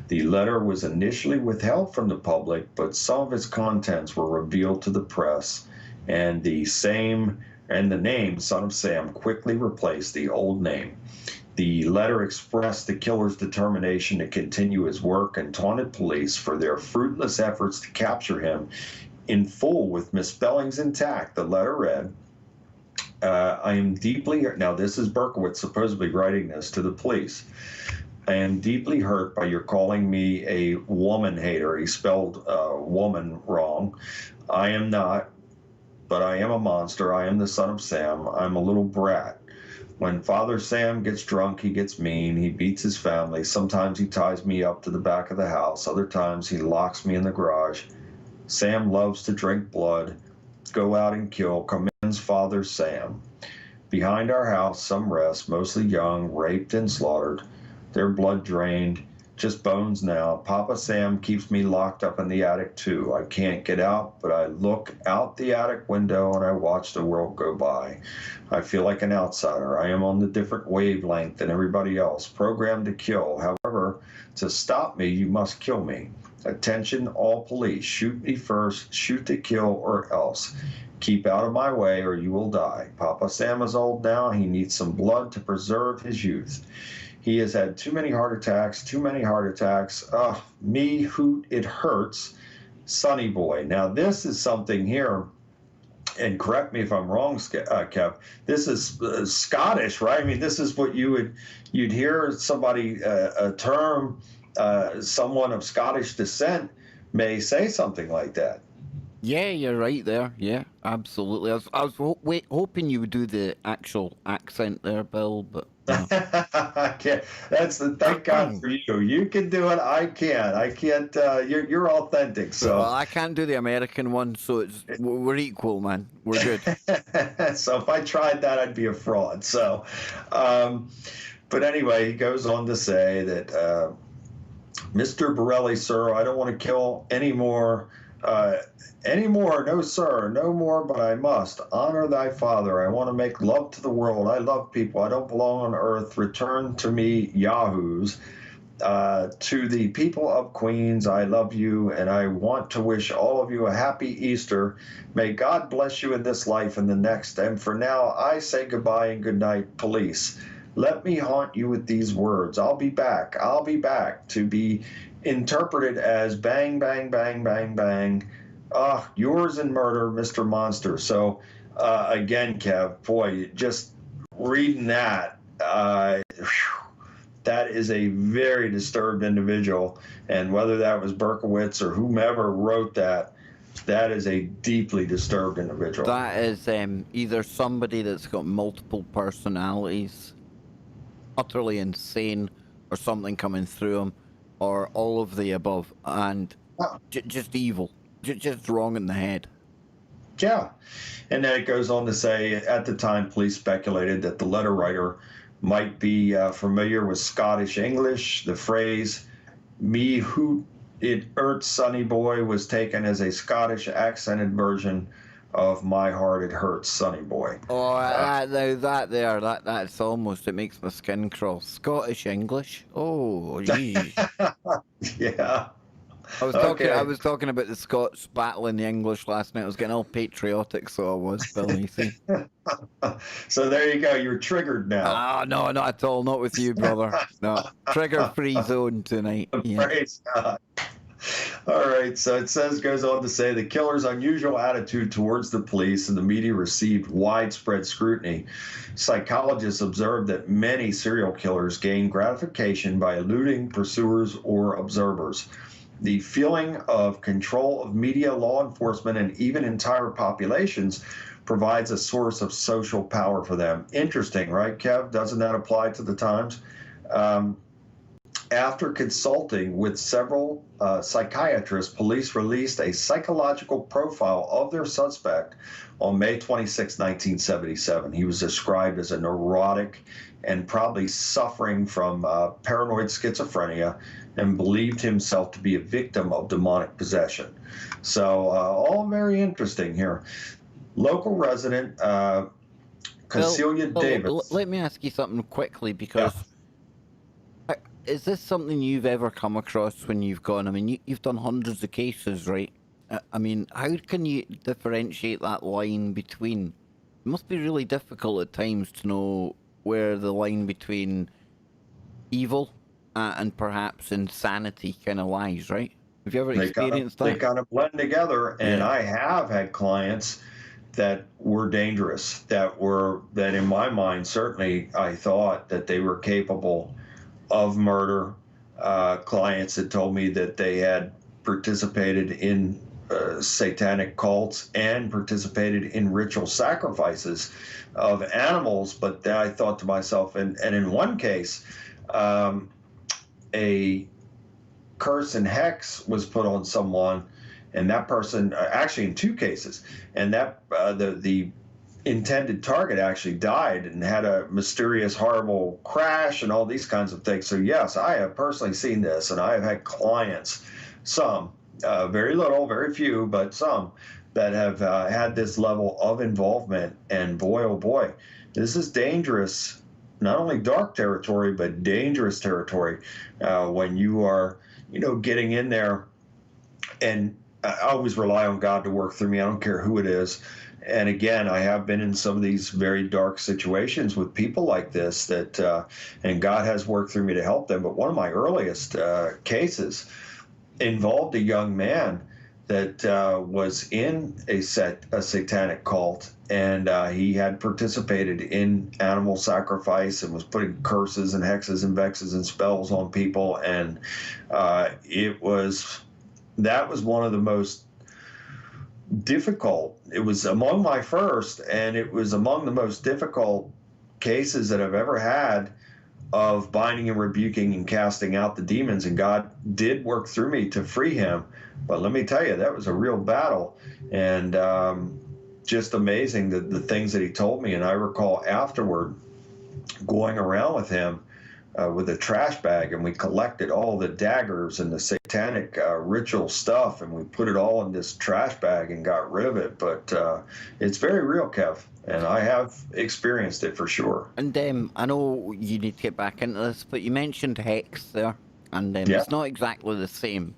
The letter was initially withheld from the public, but some of its contents were revealed to the press, and the name Son of Sam quickly replaced the old name. The letter expressed the killer's determination to continue his work and taunted police for their fruitless efforts to capture him in full with misspellings intact. The letter read, I am deeply, now this is Berkowitz supposedly writing this to the police. I am deeply hurt by your calling me a woman hater. He spelled woman wrong. I am not, but I am a monster. I am the Son of Sam. I'm a little brat. When Father Sam gets drunk, he gets mean. He beats his family. Sometimes he ties me up to the back of the house. Other times he locks me in the garage. Sam loves to drink blood, go out and kill, commends Father Sam. Behind our house, some rest, mostly young, raped and slaughtered. Their blood drained, just bones now. Papa Sam keeps me locked up in the attic too. I can't get out, but I look out the attic window and I watch the world go by. I feel like an outsider. I am on the different wavelength than everybody else, programmed to kill. However, to stop me, you must kill me. Attention, all police. Shoot me first, shoot to kill, or else. Keep out of my way or you will die. Papa Sam is old now. He needs some blood to preserve his youth. He has had too many heart attacks, too many heart attacks. Me, hoot, it hurts. Sonny boy. Now, this is something here, and correct me if I'm wrong, Kev, this is Scottish, right? I mean, this is what you'd hear somebody, a term, someone of Scottish descent may say something like that. Yeah, you're right there. Yeah, absolutely. I was hoping you would do the actual accent there, Bill, but no. I can't. Thank God for you. You can do it. I can't. You're authentic. So well, I can't do the American one, so we're equal, man. We're good. So if I tried that, I'd be a fraud. So, but anyway, he goes on to say that, Mr. Borelli, sir, I don't want to kill anymore. No, sir, no more, but I must. Honor thy father. I want to make love to the world. I love people. I don't belong on earth. Return to me, yahoos. To the people of Queens, I love you, and I want to wish all of you a happy Easter. May God bless you in this life and the next. And for now, I say goodbye and good night, police. Let me haunt you with these words. I'll be back. I'll be back, to be interpreted as bang, bang, bang, bang, bang. Yours in murder, Mr. Monster. So, again, Kev, boy, just reading that, that is a very disturbed individual. And whether that was Berkowitz or whomever wrote that, that is a deeply disturbed individual. That is either somebody that's got multiple personalities, utterly insane, or something coming through him, or all of the above, and just evil. Just wrong in the head. Yeah. And then it goes on to say, at the time, police speculated that the letter writer might be familiar with Scottish English. The phrase Me Who It Hurts Sonny Boy was taken as a Scottish accented version of My Heart It Hurts Sonny Boy. Oh, that's almost, it makes my skin crawl. Scottish English? Oh, geez. Yeah. I was Okay. talking about the Scots battling the English last night. I was getting all patriotic, so I was, Billy. See? So there you go. You're triggered now. Ah, no, not at all. Not with you, brother. No, trigger-free zone tonight. Yeah. Praise God. All right. So it goes on to say the killer's unusual attitude towards the police and the media received widespread scrutiny. Psychologists observed that many serial killers gain gratification by eluding pursuers or observers. The feeling of control of media, law enforcement, and even entire populations provides a source of social power for them. Interesting, right, Kev? Doesn't that apply to the times? After consulting with several psychiatrists, police released a psychological profile of their suspect on May 26, 1977. He was described as a neurotic and probably suffering from paranoid schizophrenia and believed himself to be a victim of demonic possession. So all very interesting here. Local resident Cecilia Davis. Let me ask you something quickly, because is this something you've ever come across when you've gone? I mean, you've done hundreds of cases, right? I mean, how can you differentiate that line between? It must be really difficult at times to know where the line between evil and perhaps insanity kind of lies, right? Have you ever experienced that? They kind of blend together, and I have had clients that were dangerous, that in my mind, certainly I thought that they were capable of murder. Clients had told me that they had participated in satanic cults and participated in ritual sacrifices of animals. But then I thought to myself, and in one case, a curse and hex was put on someone, and that person, actually in two cases, and that the intended target actually died and had a mysterious, horrible crash and all these kinds of things. So yes, I have personally seen this, and I have had clients, some, very little, very few, but some, that have had this level of involvement. And boy, oh boy, this is dangerous. Not only dark territory, but dangerous territory when you are, getting in there. And I always rely on God to work through me. I don't care who it is. And again, I have been in some of these very dark situations with people like this and God has worked through me to help them. But one of my earliest cases involved a young man that was in a satanic cult, and he had participated in animal sacrifice and was putting curses and hexes and vexes and spells on people. And that was one of the most difficult. It was among my first, and it was among the most difficult cases that I've ever had of binding and rebuking and casting out the demons. And God did work through me to free him. But let me tell you, that was a real battle, and just amazing the things that he told me. And I recall afterward going around with him with a trash bag, and we collected all the daggers and the satanic ritual stuff, and we put it all in this trash bag and got rid of it. But it's very real, Kev, and I have experienced it for sure. And I know you need to get back into this, but you mentioned hex there, and it's not exactly the same,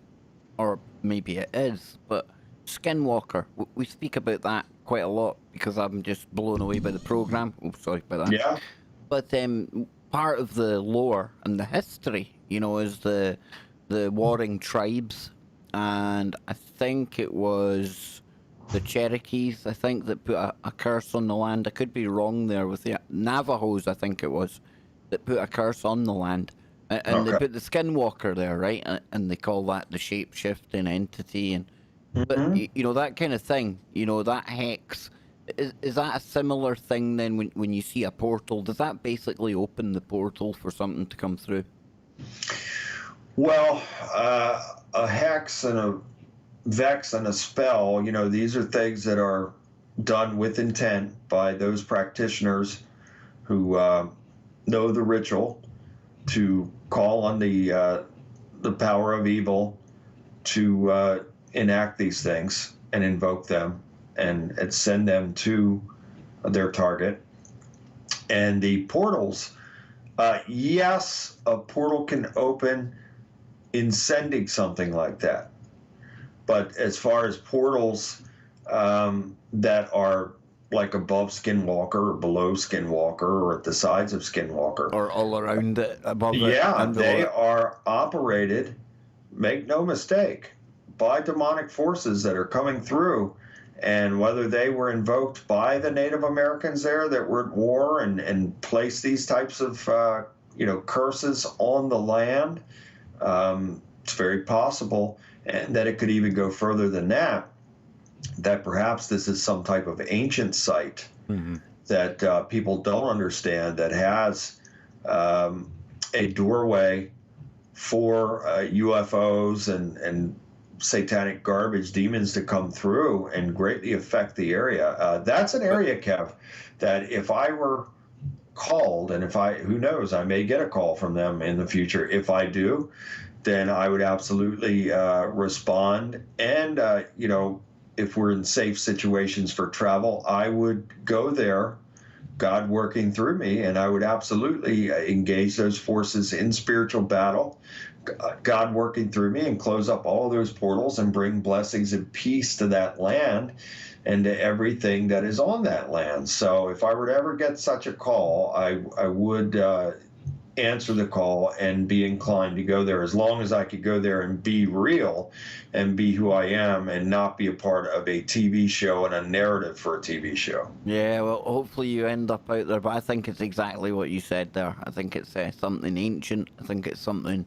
or maybe it is, but Skinwalker, we speak about that quite a lot because I'm just blown away by the program. Oh, sorry about that. Yeah. But part of the lore and the history, is the warring tribes, and I think it was the Cherokees, I think, that put a curse on the land. I could be wrong there with the Navajos, I think it was, that put a curse on the land. And they put the Skinwalker there, right? And they call that the shape-shifting entity. And but that kind of thing, that hex, is that a similar thing then when you see a portal? Does that basically open the portal for something to come through? Well, a hex and a vex and a spell, these are things that are done with intent by those practitioners who know the ritual to call on the the power of evil to enact these things and invoke them and send them to their target. And the portals, yes, a portal can open in sending something like that. But as far as portals that are like above Skinwalker or below Skinwalker or at the sides of Skinwalker, or all around it, above it, yeah, and below they it. are operated, make no mistake, by demonic forces that are coming through. And whether they were invoked by the Native Americans there that were at war and placed these types of curses on the land, it's very possible, and that it could even go further than that. That perhaps this is some type of ancient site that people don't understand, that has a doorway for UFOs and satanic garbage demons to come through and greatly affect the area. That's an area, Kev, that if I were called, and who knows, I may get a call from them in the future. If I do, then I would absolutely respond. And, if we're in safe situations for travel, I would go there, God working through me, and I would absolutely engage those forces in spiritual battle, God working through me, and close up all those portals and bring blessings and peace to that land and to everything that is on that land. So if I were to ever get such a call, I would answer the call and be inclined to go there, as long as I could go there and be real and be who I am and not be a part of a TV show and a narrative for a TV show. Yeah, well, hopefully you end up out there, but I think it's exactly what you said there. I think it's something ancient. I think it's something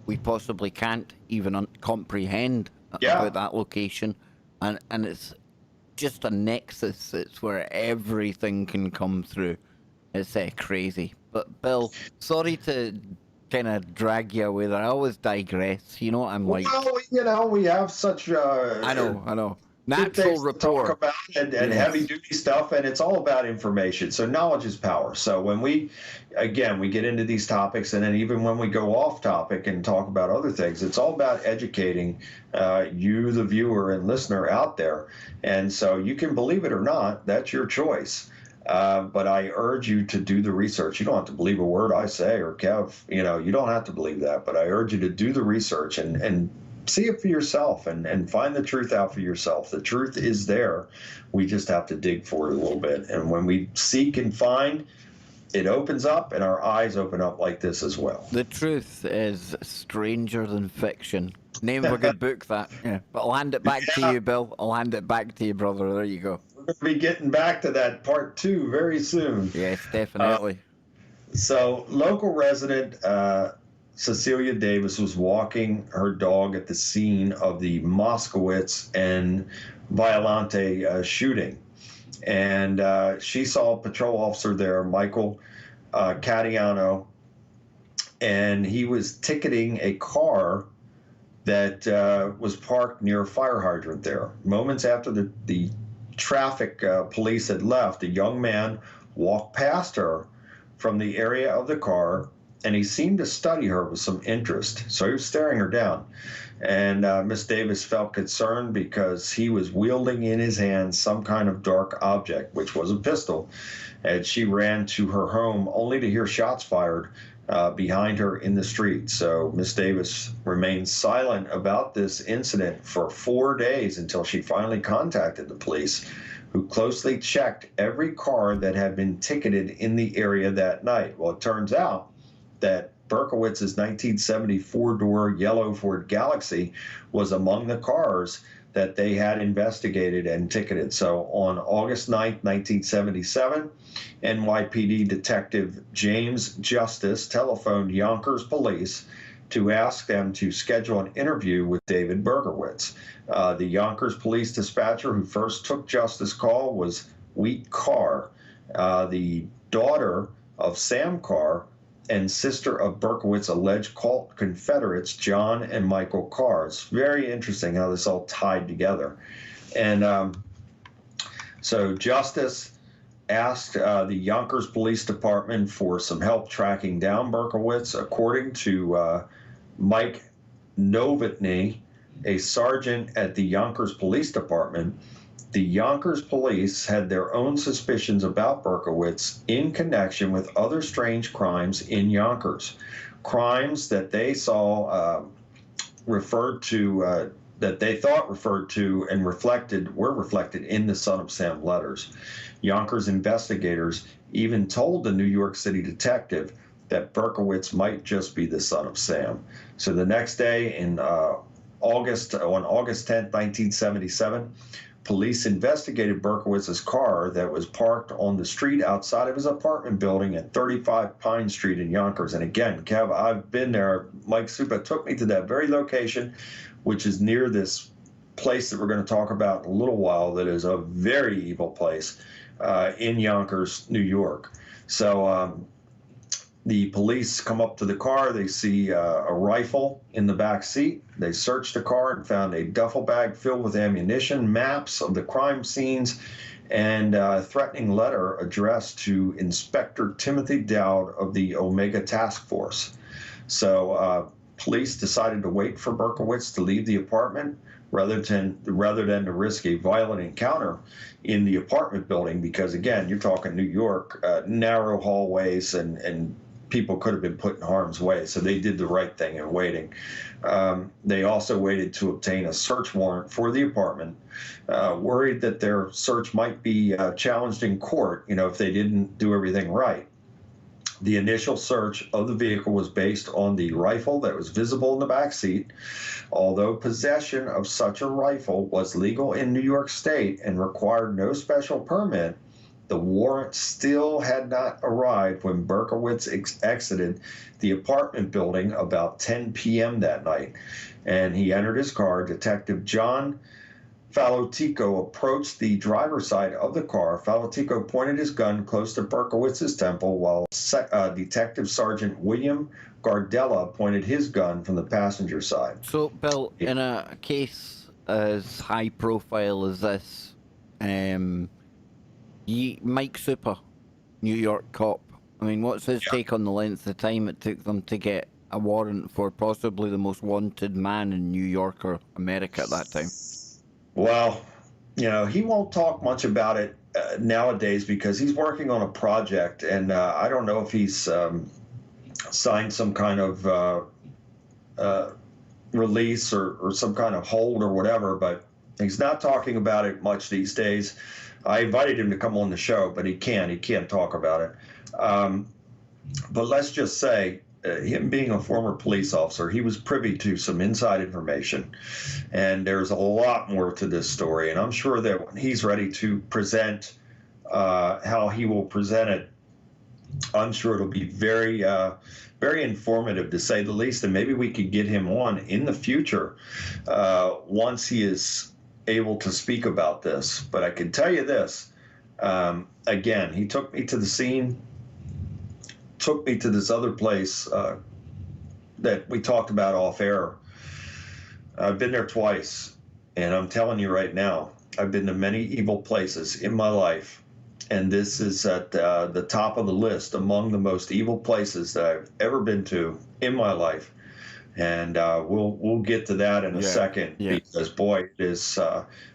we possibly can't even comprehend about that location. And it's just a nexus. It's where everything can come through. It's crazy. But Bill, sorry to kind of drag you away there. I always digress. You know what I'm like. Well, we have such I know. Natural rapport. Talk about and heavy duty stuff, and it's all about information. So knowledge is power. So when we get into these topics, and then even when we go off topic and talk about other things, it's all about educating you, the viewer and listener out there. And so you can believe it or not. That's your choice. But I urge you to do the research. You don't have to believe a word I say, or Kev, you don't have to believe that, but I urge you to do the research and see it for yourself and find the truth out for yourself. The truth is there. We just have to dig for it a little bit. And when we seek and find, it opens up, and our eyes open up like this as well. The truth is stranger than fiction. Name of a good book, that. Yeah. But I'll hand it back to you, Bill. I'll hand it back to you, brother. There you go. We're going to be getting back to that part 2 very soon. Yes, definitely. So local resident Cecilia Davis was walking her dog at the scene of the Moskowitz and Violante shooting. And she saw a patrol officer there, Michael Catiano, and he was ticketing a car that was parked near a fire hydrant there. Moments after the traffic police had left, a young man walked past her from the area of the car, and he seemed to study her with some interest. So he was staring her down. And Miss Davis felt concerned because he was wielding in his hand some kind of dark object, which was a pistol. And she ran to her home only to hear shots fired behind her in the street. So Miss Davis remained silent about this incident for 4 days until she finally contacted the police, who closely checked every car that had been ticketed in the area that night. Well, it turns out that Berkowitz's 1970 four-door yellow Ford Galaxy was among the cars that they had investigated and ticketed. So on August 9th, 1977, NYPD Detective James Justice telephoned Yonkers police to ask them to schedule an interview with David Berkowitz. The Yonkers police dispatcher who first took Justice's call was Wheat Carr, the daughter of Sam Carr and sister of Berkowitz's alleged cult confederates, John and Michael Carr. It's very interesting how this all tied together. And so Justice asked the Yonkers Police Department for some help tracking down Berkowitz. According to Mike Novotny, a sergeant at the Yonkers Police Department. The Yonkers police had their own suspicions about Berkowitz in connection with other strange crimes in Yonkers, crimes that they saw referred to, that they thought referred to and were reflected in the Son of Sam letters. Yonkers investigators even told the New York City detective that Berkowitz might just be the Son of Sam. So the next day, on August 10th, 1977, police investigated Berkowitz's car that was parked on the street outside of his apartment building at 35 Pine Street in Yonkers. And again, Kev, I've been there. Mike Supa took me to that very location, which is near this place that we're going to talk about in a little while, that is a very evil place in Yonkers, New York. So the police come up to the car. They see a rifle in the back seat. They searched the car and found a duffel bag filled with ammunition, maps of the crime scenes, and a threatening letter addressed to Inspector Timothy Dowd of the Omega Task Force. So police decided to wait for Berkowitz to leave the apartment rather than to risk a violent encounter in the apartment building, because again, you're talking New York, narrow hallways, and people could have been put in harm's way. So they did the right thing in waiting. They also waited to obtain a search warrant for the apartment, worried that their search might be challenged in court, if they didn't do everything right. The initial search of the vehicle was based on the rifle that was visible in the back seat. Although possession of such a rifle was legal in New York State and required no special permit, the warrant still had not arrived when Berkowitz exited the apartment building about 10 p.m. that night, and he entered his car. Detective John Falotico approached the driver's side of the car. Falotico pointed his gun close to Berkowitz's temple, while Detective Sergeant William Gardella pointed his gun from the passenger side. So, Bill, in a case as high profile as this, Mike Supa, New York cop, I mean, what's his take on the length of time it took them to get a warrant for possibly the most wanted man in New York or America at that time? Well, he won't talk much about it nowadays because he's working on a project, and I don't know if he's signed some kind of release or some kind of hold or whatever, but he's not talking about it much these days. I invited him to come on the show, but he can't talk about it. But let's just say, him being a former police officer, he was privy to some inside information, and there's a lot more to this story. And I'm sure that when he's ready to present how he will present it, I'm sure it'll be very, very informative, to say the least. And maybe we could get him on in the future once he is able to speak about this. But I can tell you this, again, he took me to the scene, took me to this other place that we talked about off air. I've been there twice, and I'm telling you right now, I've been to many evil places in my life, and this is at the top of the list among the most evil places that I've ever been to in my life. And we'll get to that in a second, because boy, it is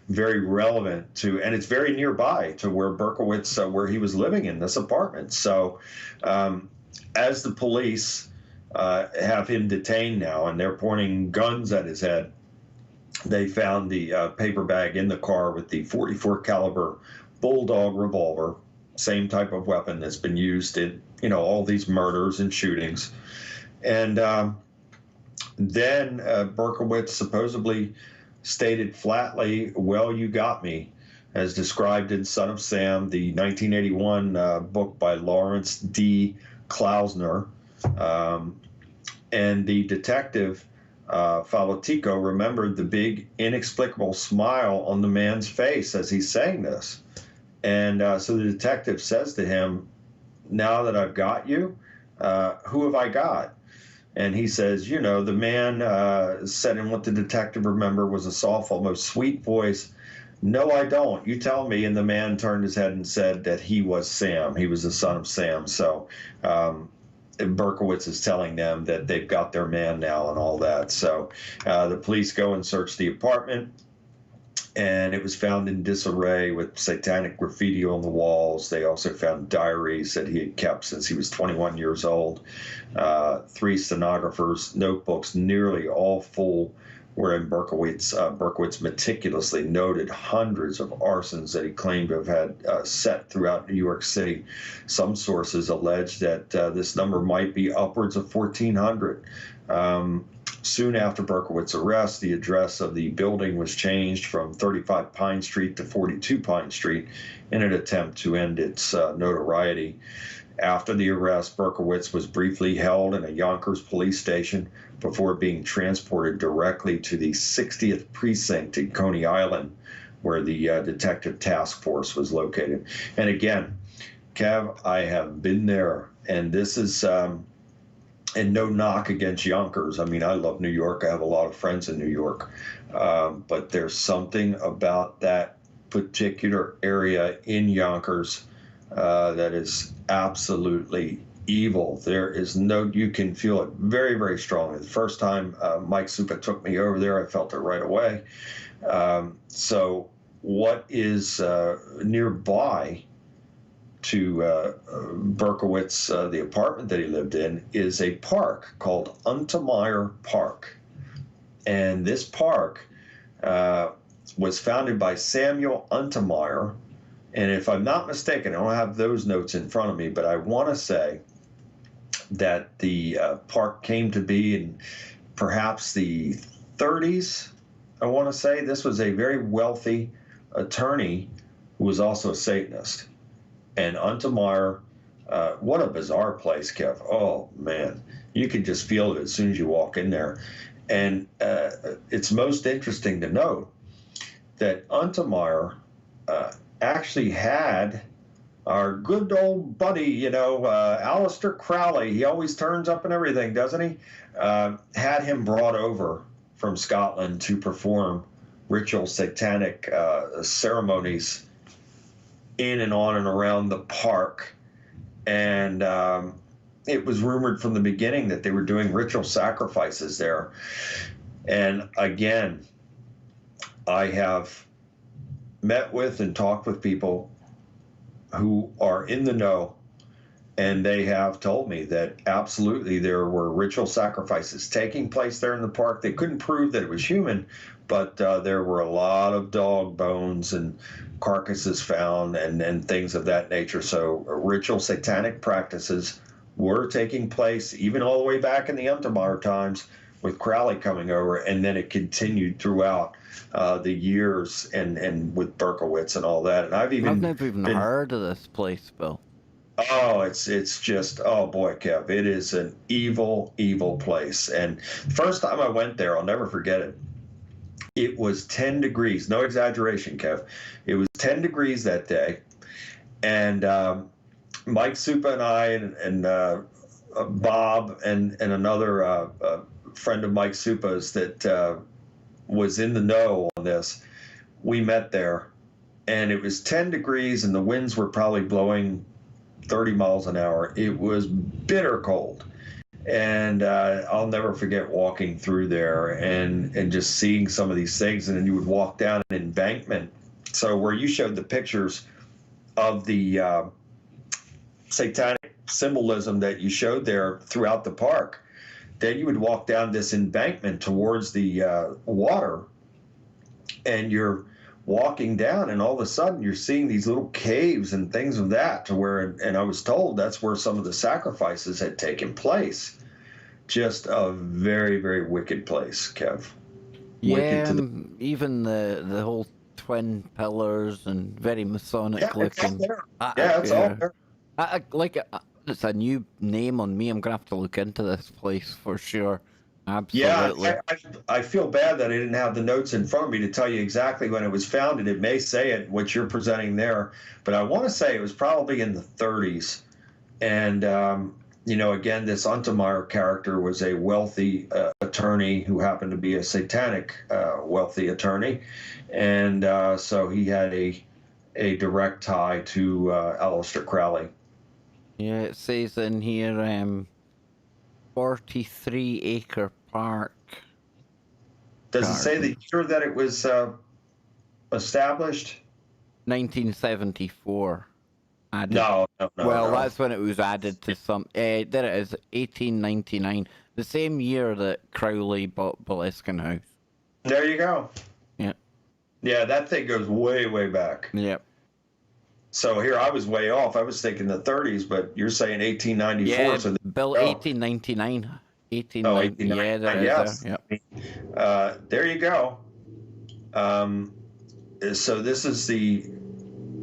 very relevant to, and it's very nearby to where Berkowitz, where he was living in this apartment. So as the police have him detained now, and they're pointing guns at his head, they found the paper bag in the car with the .44 caliber Bulldog revolver, same type of weapon that's been used in all these murders and shootings. And then Berkowitz supposedly stated flatly, "Well, you got me," as described in Son of Sam, the 1981 book by Lawrence D. Klausner. And the detective, Falotico, remembered the big, inexplicable smile on the man's face as he's saying this. And so the detective says to him, "Now that I've got you, who have I got?" And he says, the man said in what the detective remembered was a soft, almost sweet voice, "No, I don't. You tell me." And the man turned his head and said that he was Sam. He was the son of Sam. So Berkowitz is telling them that they've got their man now and all that. So the police go and search the apartment, and it was found in disarray with satanic graffiti on the walls. They also found diaries that he had kept since he was 21 years old, 3 stenographers' notebooks, nearly all full, wherein Berkowitz meticulously noted hundreds of arsons that he claimed to have had set throughout New York City. Some sources allege that this number might be upwards of 1,400. Soon after Berkowitz's arrest, the address of the building was changed from 35 Pine Street to 42 Pine Street in an attempt to end its notoriety. After the arrest, Berkowitz was briefly held in a Yonkers police station before being transported directly to the 60th Precinct in Coney Island, where the detective task force was located. And again, Kev, I have been there, and this is... and no knock against Yonkers. I mean, I love New York. I have a lot of friends in New York. But there's something about that particular area in Yonkers that is absolutely evil. There is you can feel it very, very strongly. The first time Mike Supa took me over there, I felt it right away. So what is nearby to Berkowitz, the apartment that he lived in, is a park called Untermeyer Park. And this park was founded by Samuel Untermeyer. And if I'm not mistaken, I don't have those notes in front of me, but I want to say that the park came to be in perhaps the 30s, I want to say. This was a very wealthy attorney who was also a Satanist. And Untermeyer, what a bizarre place, Kev. Oh, man. You can just feel it as soon as you walk in there. And it's most interesting to note that Untermeyer actually had our good old buddy, Aleister Crowley. He always turns up and everything, doesn't he? Had him brought over from Scotland to perform ritual satanic ceremonies in and on and around the park. And it was rumored from the beginning that they were doing ritual sacrifices there. And again, I have met with and talked with people who are in the know, and they have told me that absolutely there were ritual sacrifices taking place there in the park. They couldn't prove that it was human, but there were a lot of dog bones and carcasses found and things of that nature. So ritual satanic practices were taking place even all the way back in the Untermeyer times with Crowley coming over, and then it continued throughout the years and with Berkowitz and all that. And I've never even heard of this place, Bill. Oh, it's just, oh boy, Kev, it is an evil, evil place. And first time I went there, I'll never forget it. It was 10 degrees, no exaggeration, Kev. It was 10 degrees that day. And Mike Supa and I and Bob and another friend of Mike Supa's that was in the know on this, we met there. And it was 10 degrees and the winds were probably blowing 30 miles an hour. It was bitter cold. And I'll never forget walking through there and just seeing some of these things. And then you would walk down an embankment. So where you showed the pictures of the satanic symbolism that you showed there throughout the park, then you would walk down this embankment towards the water, and you're walking down, and all of a sudden you're seeing these little caves and things of that, to where, and I was told that's where some of the sacrifices had taken place. Just a very, very wicked place, Kev. Yeah, even the whole twin pillars and very Masonic looking. It's all there. It's a new name on me. I'm gonna have to look into this place for sure. Absolutely. Yeah, I feel bad that I didn't have the notes in front of me to tell you exactly when it was founded. It may say it, what you're presenting there, but I want to say it was probably in the 30s. And, again, this Untermeyer character was a wealthy attorney who happened to be a satanic wealthy attorney. And so he had a direct tie to Aleister Crowley. Yeah, it says in here, 43-acre park. Does it say the year that it was established? 1974. Added. No. Well, that's when it was added to some. There it is, 1899. The same year that Crowley bought Beliskin House. There you go. Yeah. Yeah, that thing goes way, way back. Yep. So here I was way off. I was thinking the 30s, but you're saying 1894. Yeah, so built 1899. 1899. Yeah, there yes. is there. Yep. There you go. So this is the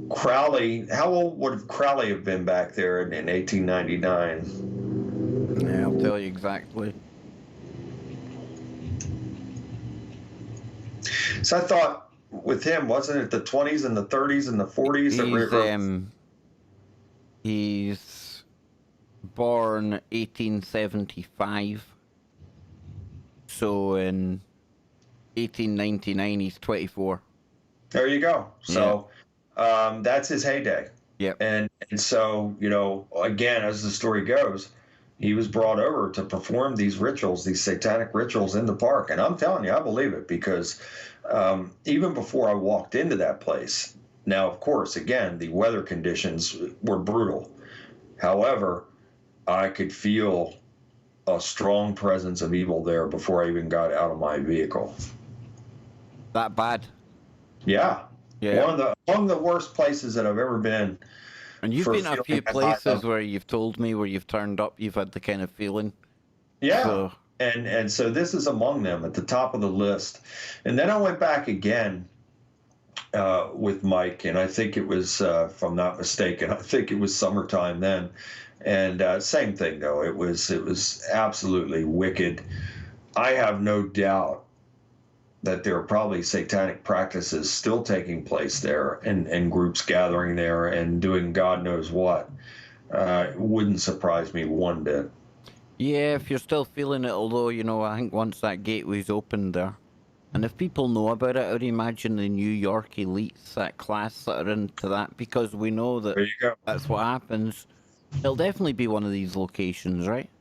Crowley. How old would Crowley have been back there in 1899? Yeah, I'll tell you exactly. So I thought with him, wasn't it the 20s and the 30s and the 40s? He's born 1875. So in 1899, he's 24. There you go. So that's his heyday. Yep. And so, again, as the story goes, he was brought over to perform these rituals, these satanic rituals in the park. And I'm telling you, I believe it because even before I walked into that place, now, of course, again, the weather conditions were brutal. However, I could feel a strong presence of evil there before I even got out of my vehicle. That bad? Yeah. Yeah. One of the worst places that I've ever been. And you've been a few places where you've told me where you've turned up, you've had the kind of feeling. Yeah. So. And so this is among them at the top of the list. And then I went back again with Mike, and I think it was, if I'm not mistaken, I think it was summertime then. And same thing though. It was absolutely wicked. I have no doubt that there are probably satanic practices still taking place there and groups gathering there and doing God knows what. It wouldn't surprise me one bit. Yeah, if you're still feeling it, although, I think once that gateway's opened there, and if people know about it, I would imagine the New York elites, that class that are into that, because we know that that's what happens. It'll definitely be one of these locations, right?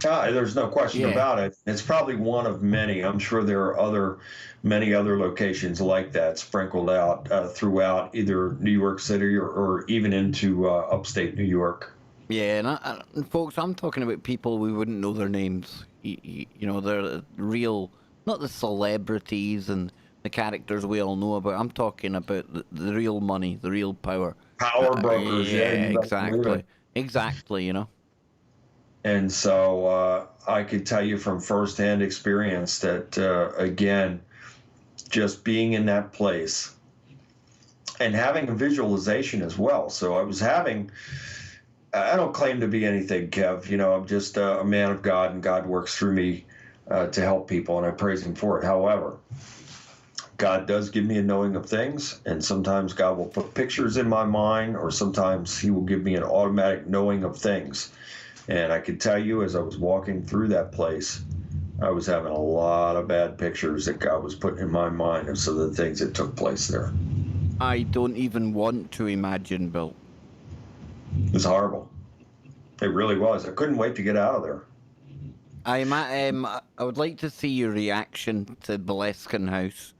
There's no question about it. It's probably one of many. I'm sure there are many other locations like that sprinkled out throughout either New York City or even into upstate New York. Yeah, and folks, I'm talking about people we wouldn't know their names. They're real, not the celebrities and the characters we all know about. I'm talking about the real money, the real power. Power brokers, Exactly, And so I could tell you from firsthand experience that, again, just being in that place and having a visualization as well. So I don't claim to be anything, Kev. I'm just a man of God, and God works through me to help people, and I praise him for it. However, God does give me a knowing of things, and sometimes God will put pictures in my mind, or sometimes he will give me an automatic knowing of things. And I can tell you, as I was walking through that place, I was having a lot of bad pictures that God was putting in my mind of some of the things that took place there. I don't even want to imagine, Bill. It was horrible. It really was. I couldn't wait to get out of there. I would like to see your reaction to Beliskin House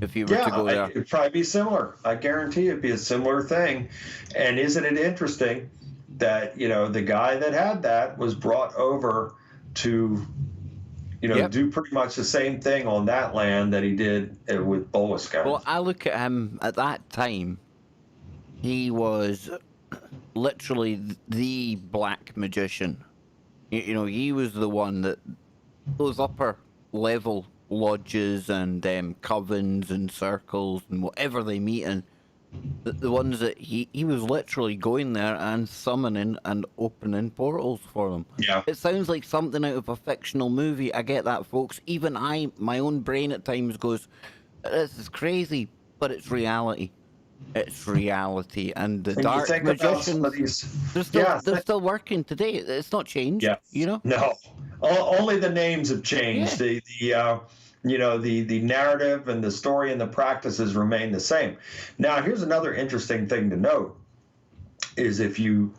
if you were to go there. It'd probably be similar. I guarantee it'd be a similar thing. And isn't it interesting that, the guy that had that was brought over to, do pretty much the same thing on that land that he did with Beliskin. Well, I look at him at that time. He was literally the black magician. He was the one that those upper level lodges and covens and circles and whatever they meet in, the ones that he was literally going there and summoning and opening portals for them. Yeah. It sounds like something out of a fictional movie. I get that, folks. Even my own brain at times goes, this is crazy, but it's reality. It's reality, and the dark magicians, they're still working today. It's not changed, No, only the names have changed. Yeah. The narrative and the story and the practices remain the same. Now, here's another interesting thing to note: is if you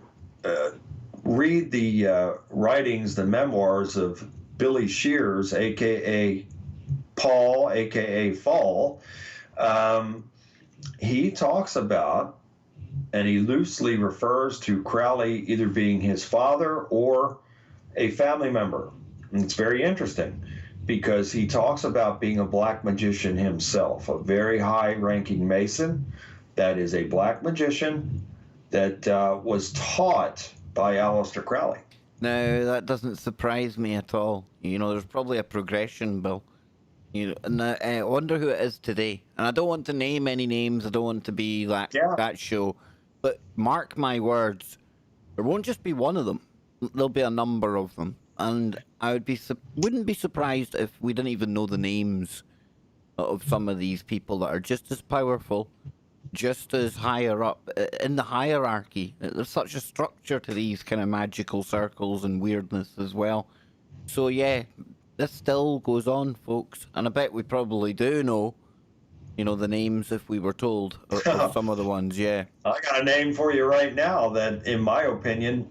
read the writings, the memoirs of Billy Shears, aka Paul, aka Fall, he talks about, and he loosely refers to Crowley either being his father or a family member. And it's very interesting because he talks about being a black magician himself, a very high-ranking Mason that is a black magician that was taught by Aleister Crowley. Now, that doesn't surprise me at all. You know, there's probably a progression, Bill. You know, and I wonder who it is today. And I don't want to name any names. I don't want to be that show. But mark my words, there won't just be one of them. There'll be a number of them. And I wouldn't be surprised if we didn't even know the names of some of these people that are just as powerful, just as higher up in the hierarchy. There's such a structure to these kind of magical circles and weirdness as well. So yeah, this still goes on, folks. And I bet we probably do know, you know, the names if we were told, or some of the ones, yeah. I got a name for you right now that, in my opinion,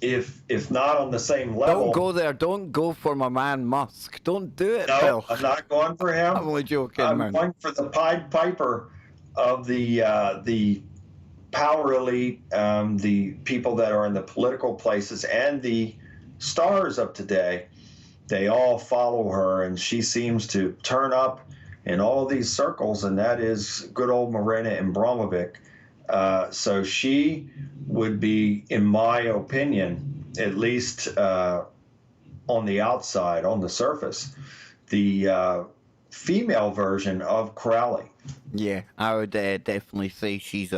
if not on the same level. Don't go there. Don't go for my man Musk. Don't do it, no, Bill. I'm not going for him. I'm only joking, I'm man. going for the Pied Piper of the power elite, the people that are in the political places, and the stars of today. They all follow her, and she seems to turn up in all of these circles, and that is good old Marina Abramović. So she would be, in my opinion, at least on the outside, on the surface, the female version of Crowley. Yeah, I would definitely say she's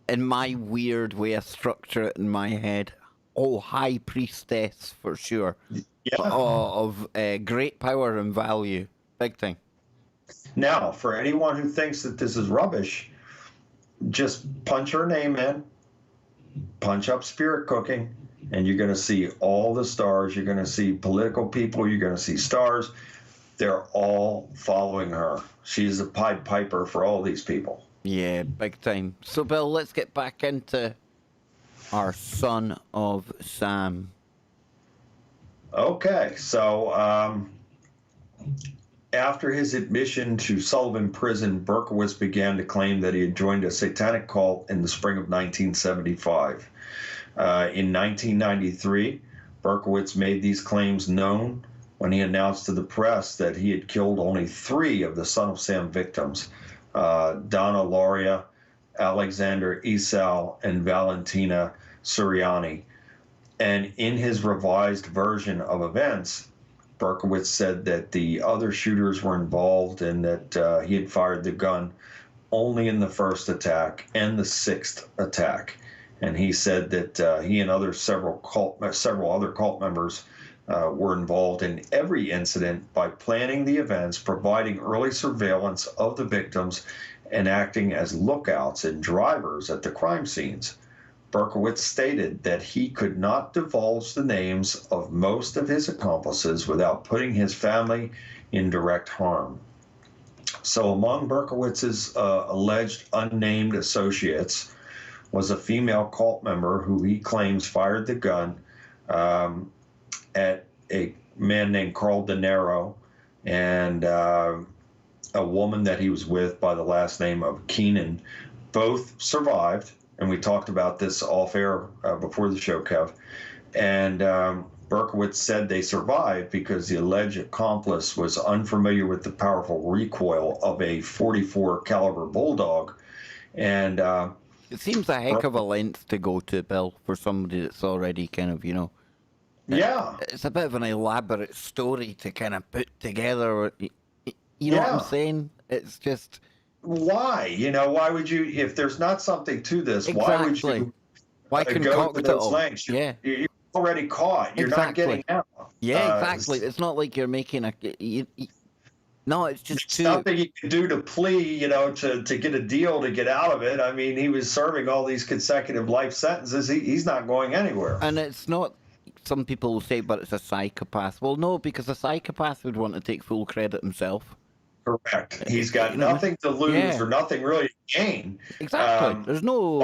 in my weird way of structure it in my head, high priestess for sure. Yeah. Of great power and value. Big thing. Now, for anyone who thinks that this is rubbish, just punch her name in, punch up Spirit Cooking, and you're going to see all the stars. You're going to see political people. You're going to see stars. They're all following her. She's a Pied Piper for all these people. Yeah, big time. So, Bill, let's get back into our Son of Sam. Okay, so after his admission to Sullivan Prison, Berkowitz began to claim that he had joined a satanic cult in the spring of 1975. In 1993, Berkowitz made these claims known when he announced to the press that he had killed only 3 of the Son of Sam victims, Donna Lauria, Alexander Esau, and Valentina Suriani. And in his revised version of events, Berkowitz said that the other shooters were involved and that he had fired the gun only in the first attack and the 6th attack. And he said that he and several other cult members were involved in every incident by planning the events, providing early surveillance of the victims, and acting as lookouts and drivers at the crime scenes. Berkowitz stated that he could not divulge the names of most of his accomplices without putting his family in direct harm. So among Berkowitz's alleged unnamed associates was a female cult member who he claims fired the gun at a man named Carl De Niro and a woman that he was with by the last name of Keenan. Both survived. And we talked about this off air before the show, Kev. And Berkowitz said they survived because the alleged accomplice was unfamiliar with the powerful recoil of a .44 caliber bulldog. And it seems a heck of a length to go to, Bill, for somebody that's already kind of, you know. Yeah. It's a bit of an elaborate story to kind of put together. You know what I'm saying? It's just... Why? You know, why would you, if there's not something to this, why would you go to those lengths? You're already caught. You're not getting out. Yeah, exactly. It's not like you're making no, it's just nothing you can do to plea, you know, to get a deal to get out of it. I mean, he was serving all these consecutive life sentences. He's not going anywhere. And it's not, some people will say, but it's a psychopath. Well, no, because a psychopath would want to take full credit himself. Correct. He's got nothing to lose or nothing really to gain. Exactly. There's no...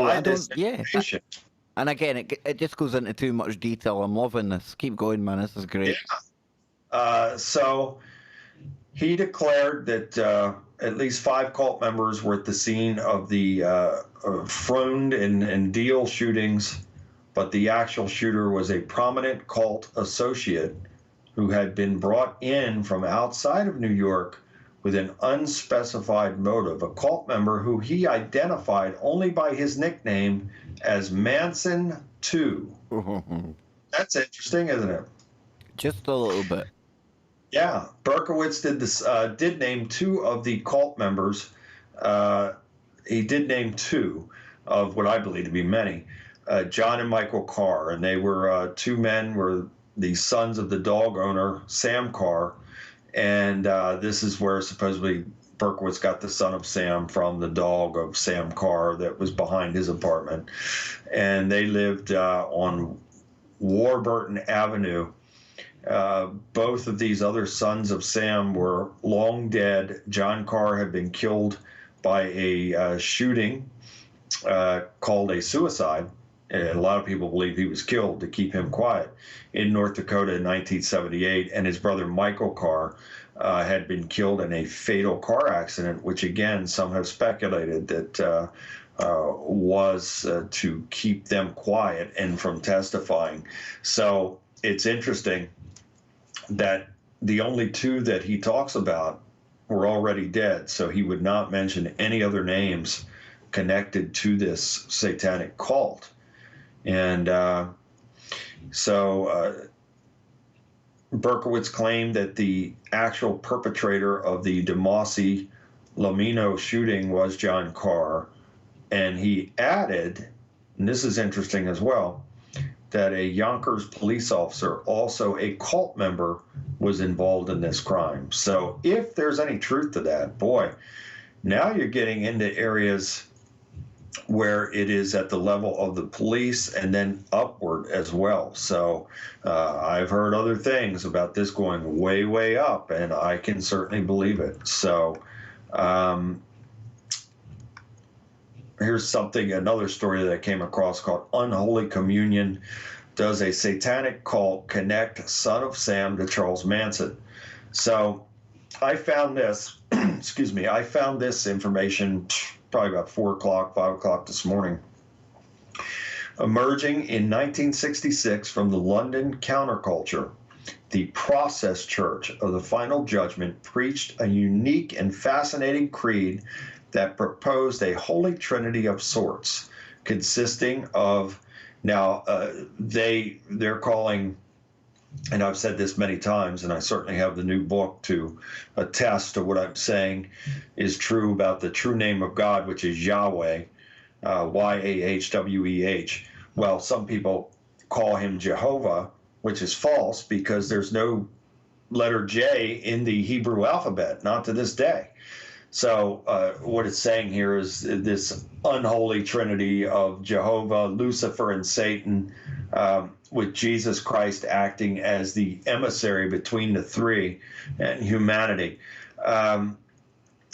And again, it just goes into too much detail. I'm loving this. Keep going, man. This is great. So he declared that at least 5 cult members were at the scene of the Freund and Deal shootings, but the actual shooter was a prominent cult associate who had been brought in from outside of New York with an unspecified motive, a cult member who he identified only by his nickname as Manson 2. That's interesting, isn't it? Just a little bit. Yeah, Berkowitz did name 2 of the cult members. He did name 2 of what I believe to be many, John and Michael Carr, and they were 2 men were the sons of the dog owner Sam Carr, and this is where supposedly Berkowitz got the son of Sam from the dog of Sam Carr that was behind his apartment, and they lived on Warburton Avenue. Both of these other sons of Sam were long dead. John Carr had been killed by a shooting called a suicide. And a lot of people believe he was killed to keep him quiet in North Dakota in 1978. And his brother Michael Carr had been killed in a fatal car accident, which again, some have speculated that was to keep them quiet and from testifying. So it's interesting that the only 2 that he talks about were already dead, so he would not mention any other names connected to this satanic cult. And so Berkowitz claimed that the actual perpetrator of the DeMossi Lomino shooting was John Carr, and he added, and this is interesting as well, that a Yonkers police officer, also a cult member, was involved in this crime. So if there's any truth to that, boy, now you're getting into areas where it is at the level of the police and then upward as well. So I've heard other things about this going way, way up, and I can certainly believe it. So here's another story that I came across called Unholy Communion. Does a satanic cult connect Son of Sam to Charles Manson? So I found this, I found this information probably about 4 o'clock, 5 o'clock this morning. Emerging in 1966 from the London counterculture, the Process Church of the Final Judgment preached a unique and fascinating creed that proposed a holy trinity of sorts, consisting of, now they're calling, and I've said this many times, and I certainly have the new book to attest to what I'm saying is true about the true name of God, which is Yahweh, Yahweh. Well, some people call him Jehovah, which is false because there's no letter J in the Hebrew alphabet, not to this day. So what it's saying here is this unholy trinity of Jehovah, Lucifer, and Satan, with Jesus Christ acting as the emissary between the 3 and humanity.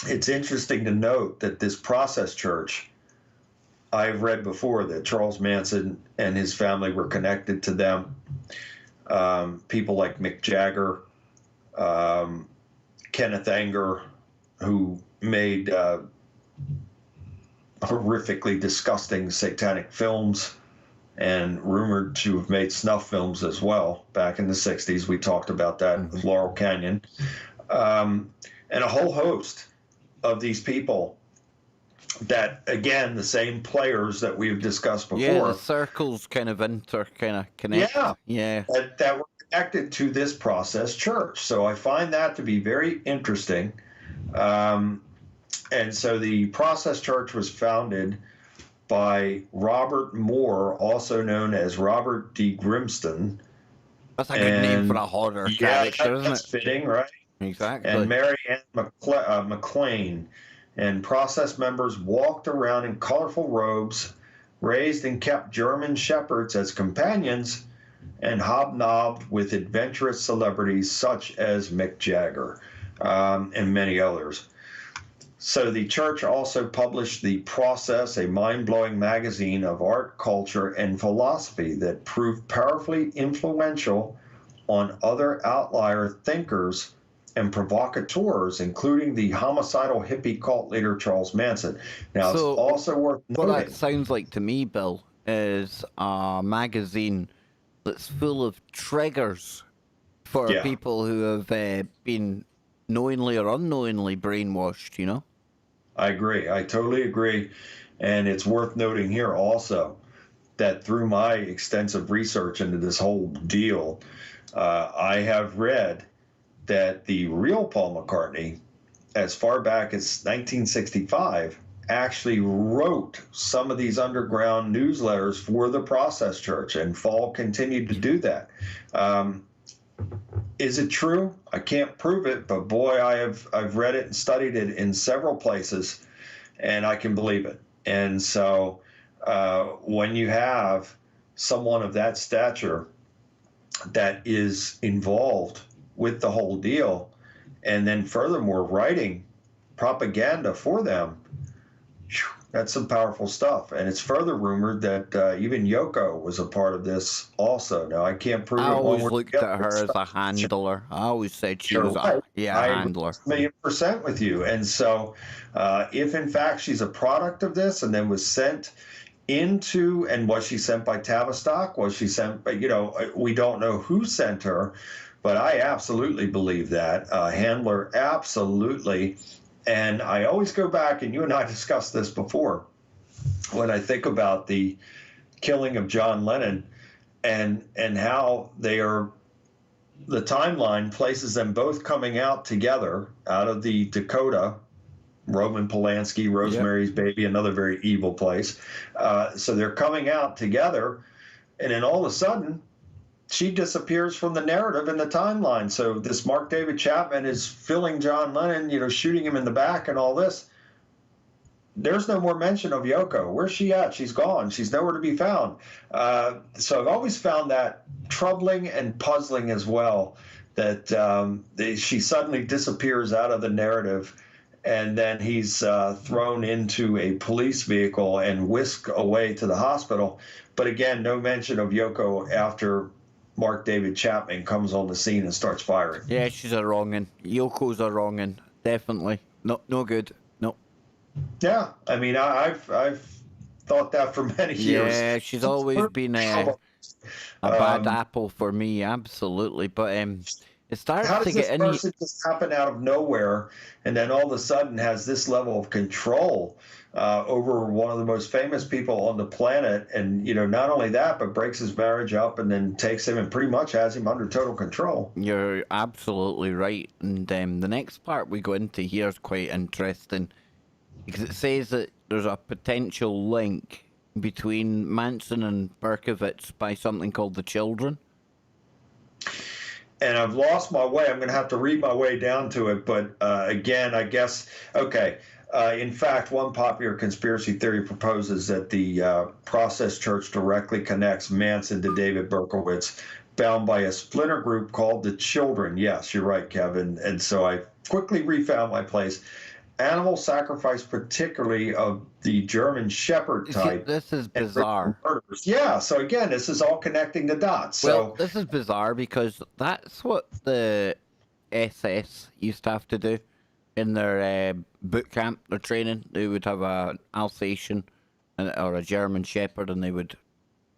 It's interesting to note that this Process Church, I've read before that Charles Manson and his family were connected to them. People like Mick Jagger, Kenneth Anger, who made horrifically disgusting satanic films and rumored to have made snuff films as well back in the 60s. We talked about that with Laurel Canyon. And a whole host of these people that, again, the same players that we've discussed before. Yeah, the circles kind of connect. Yeah. That were connected to this Process Church. So I find that to be very interesting. And so the Process Church was founded by Robert Moore, also known as Robert D. Grimston. That's a good name for a horror character, isn't it? That's fitting, right? Exactly. And Mary Ann McLean. And Process members walked around in colorful robes, raised and kept German shepherds as companions, and hobnobbed with adventurous celebrities such as Mick Jagger and many others. So the church also published The Process, a mind-blowing magazine of art, culture, and philosophy that proved powerfully influential on other outlier thinkers and provocateurs, including the homicidal hippie cult leader Charles Manson. Now, it's So also worth what that noting. sounds like to me, Bill, is a magazine that's full of triggers for Yeah, people who have been knowingly or unknowingly brainwashed, you know? I agree. I totally agree. And it's worth noting here also that through my extensive research into this whole deal, I have read that the real Paul McCartney, as far back as 1965, actually wrote some of these underground newsletters for the Process Church, and Fall continued to do that. Is it true? I can't prove it, but boy, I've read it and studied it in several places, and I can believe it. And so, when you have someone of that stature that is involved with the whole deal, and then furthermore writing propaganda for them, that's some powerful stuff. And it's further rumored that even Yoko was a part of this also. Now, I can't prove I it one always way or looked the at other. her as a handler. I always said she was You're right. a I agree handler. 1,000,000% with you. And so, if in fact she's a product of this and then was sent into, and was she sent by Tavistock? Was she sent by, we don't know who sent her, but I absolutely believe that. Handler, absolutely. And I always go back, and you and I discussed this before, when I think about the killing of John Lennon and how the timeline places them both coming out together out of the Dakota, Roman Polanski, Rosemary's Baby, another very evil place. So they're coming out together, and then all of a sudden, she disappears from the narrative in the timeline. So this Mark David Chapman is filling John Lennon, shooting him in the back and all this. There's no more mention of Yoko. Where's she at? She's gone. She's nowhere to be found. So I've always found that troubling and puzzling as well, that she suddenly disappears out of the narrative, and then he's thrown into a police vehicle and whisked away to the hospital. But again, no mention of Yoko after Mark David Chapman comes on the scene and starts firing. Yeah, she's a wrong'un. Yoko's a wrong'un. Definitely. No good. No. Yeah, I mean, I've thought that for many years. Yeah, she's always been a bad apple for me, absolutely. But it starts How to does this get in. person just happen out of nowhere and then all of a sudden has this level of control over one of the most famous people on the planet? And, not only that, but breaks his marriage up and then takes him and pretty much has him under total control. You're absolutely right. And the next part we go into here is quite interesting, because it says that there's a potential link between Manson and Berkowitz by something called the Children. And I've lost my way. I'm going to have to read my way down to it. But again, I guess, okay. In fact, one popular conspiracy theory proposes that the Process Church directly connects Manson to David Berkowitz, bound by a splinter group called the Children. Yes, you're right, Kevin. And so I quickly refound my place. Animal sacrifice, particularly of the German Shepherd type. This is bizarre. Yeah, so again, this is all connecting the dots. Well, this is bizarre because that's what the SS used to have to do in their boot camp, their training. They would have an Alsatian or a German Shepherd, and they would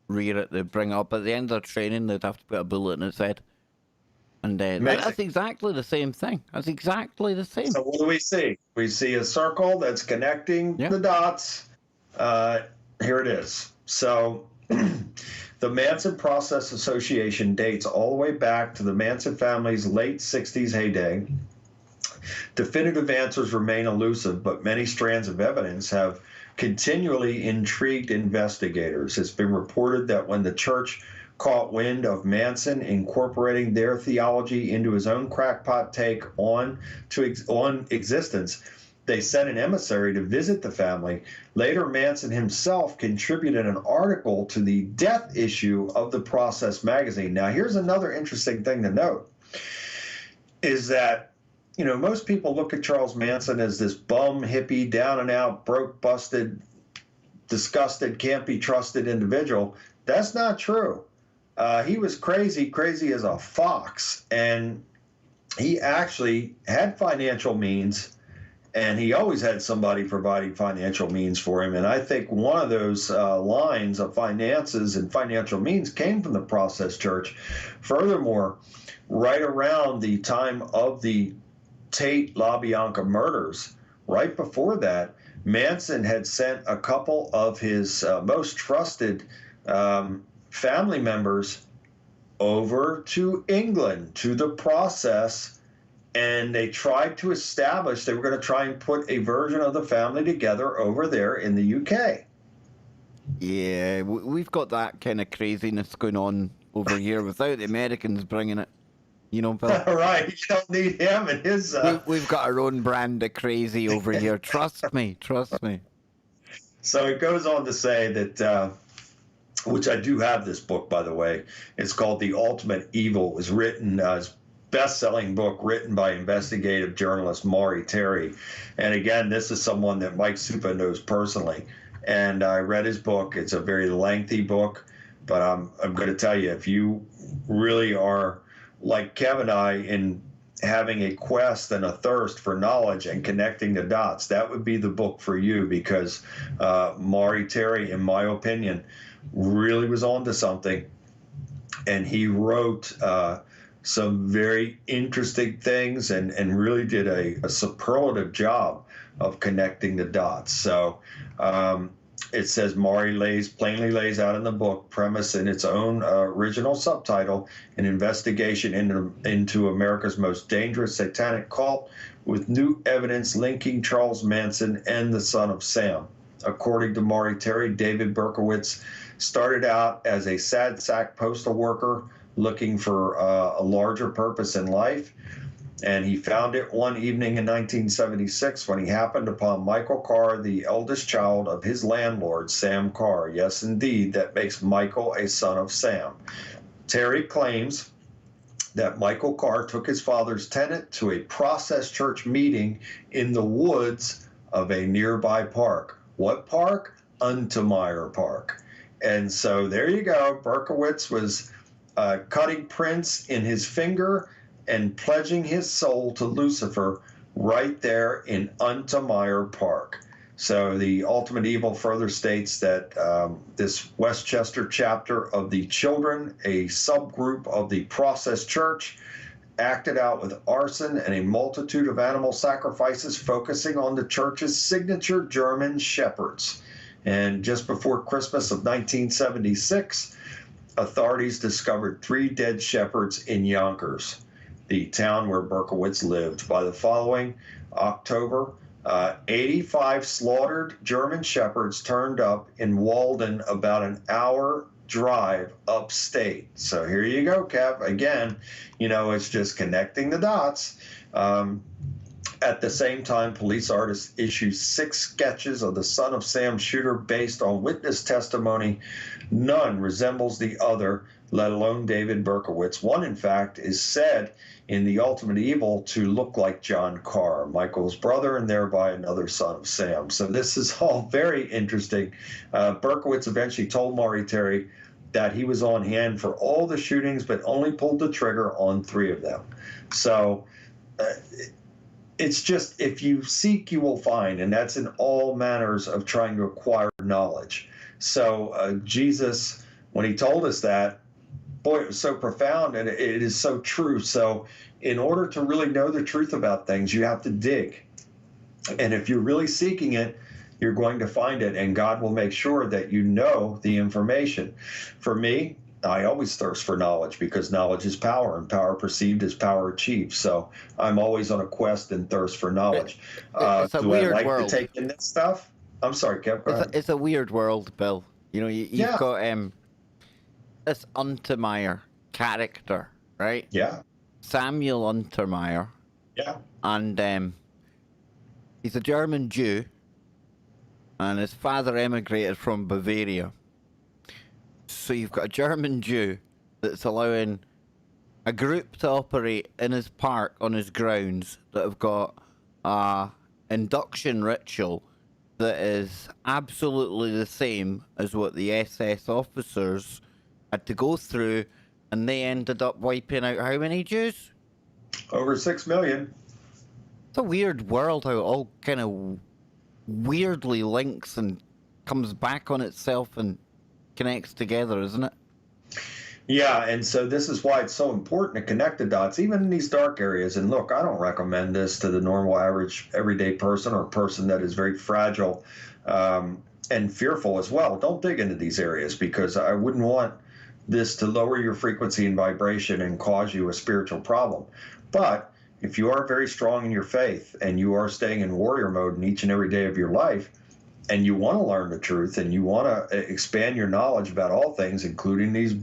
rear it. They'd bring it up at the end of their training. They'd have to put a bullet in its head. And that's exactly the same thing. That's exactly the same. So what do we see? We see a circle that's connecting the dots. Here it is. So the Manson Process Association dates all the way back to the Manson family's late 60s heyday. Definitive answers remain elusive, but many strands of evidence have continually intrigued investigators. It's been reported that when the church caught wind of Manson incorporating their theology into his own crackpot take on existence, they sent an emissary to visit the family. Later, Manson himself contributed an article to the death issue of the Process magazine. Now, here's another interesting thing to note, is that, most people look at Charles Manson as this bum, hippie, down and out, broke, busted, disgusted, can't be trusted individual. That's not true. He was crazy as a fox, and he actually had financial means, and he always had somebody providing financial means for him. And I think one of those lines of finances and financial means came from the Process Church. Furthermore, right around the time of the Tate LaBianca murders, right before that, Manson had sent a couple of his most trusted family members over to England, to the process, and they tried to establish, they were going to try and put a version of the family together over there in the UK. Yeah, we've got that kind of craziness going on over here without the Americans bringing it. You know, Bill? Right, you don't need him and his... We've got our own brand of crazy over here. Trust me. So it goes on to say that, which I do have this book, by the way. It's called The Ultimate Evil. It was written as best-selling book written by investigative journalist Maury Terry. And again, this is someone that Mike Supa knows personally. And I read his book. It's a very lengthy book, but I'm going to tell you, if you really are like Kev and I in having a quest and a thirst for knowledge and connecting the dots, that would be the book for you, because Maury Terry, in my opinion, really was onto something. And he wrote some very interesting things and really did a superlative job of connecting the dots. So it says Maury plainly lays out in the book, premise in its own original subtitle, an investigation into America's most dangerous satanic cult with new evidence linking Charles Manson and the Son of Sam. According to Maury Terry, David Berkowitz started out as a sad sack postal worker looking for a larger purpose in life. And he found it one evening in 1976 when he happened upon Michael Carr, the eldest child of his landlord, Sam Carr. Yes, indeed, that makes Michael a son of Sam. Terry claims that Michael Carr took his father's tenant to a Process Church meeting in the woods of a nearby park. What park? Meyer Park. And so there you go. Berkowitz was cutting prints in his finger and pledging his soul to Lucifer right there in Meyer Park. So the Ultimate Evil further states that this Westchester chapter of the Children, a subgroup of the Process Church, acted out with arson and a multitude of animal sacrifices, focusing on the church's signature German shepherds. And just before Christmas of 1976, authorities discovered 3 dead shepherds in Yonkers, the town where Berkowitz lived. By the following October, 85 slaughtered German shepherds turned up in Walden, about an hour drive upstate. So here you go, Kev. Again, it's just connecting the dots. At the same time, police artists issue 6 sketches of the Son of Sam shooter based on witness testimony. None resembles the other, let alone David Berkowitz. One, in fact, is said in The Ultimate Evil to look like John Carr, Michael's brother, and thereby another son of Sam. So this is all very interesting. Berkowitz eventually told Maury Terry that he was on hand for all the shootings, but only pulled the trigger on 3 of them. So it's just, if you seek, you will find, and that's in all manners of trying to acquire knowledge. So Jesus, when he told us that, boy, it was so profound, and it is so true. So in order to really know the truth about things, you have to dig. And if you're really seeking it, you're going to find it, and God will make sure that you know the information. For me, I always thirst for knowledge, because knowledge is power, and power perceived is power achieved. So I'm always on a quest and thirst for knowledge. It's a do weird I like world. to take in this stuff? I'm sorry, Kev, go ahead. It's a weird world, Bill. You've got this Meyer character, right? Yeah. Samuel Meyer. Yeah. And he's a German Jew, and his father emigrated from Bavaria. So you've got a German Jew that's allowing a group to operate in his park on his grounds that have got a induction ritual that is absolutely the same as what the SS officers had to go through, and they ended up wiping out how many Jews? Over 6 million. It's a weird world how it all kind of weirdly links and comes back on itself and connects together, isn't it? Yeah, and so this is why it's so important to connect the dots, even in these dark areas. And look, I don't recommend this to the normal, average, everyday person or person that is very fragile and fearful as well. Don't dig into these areas, because I wouldn't want this to lower your frequency and vibration and cause you a spiritual problem. But if you are very strong in your faith and you are staying in warrior mode in each and every day of your life, and you want to learn the truth and you want to expand your knowledge about all things, including these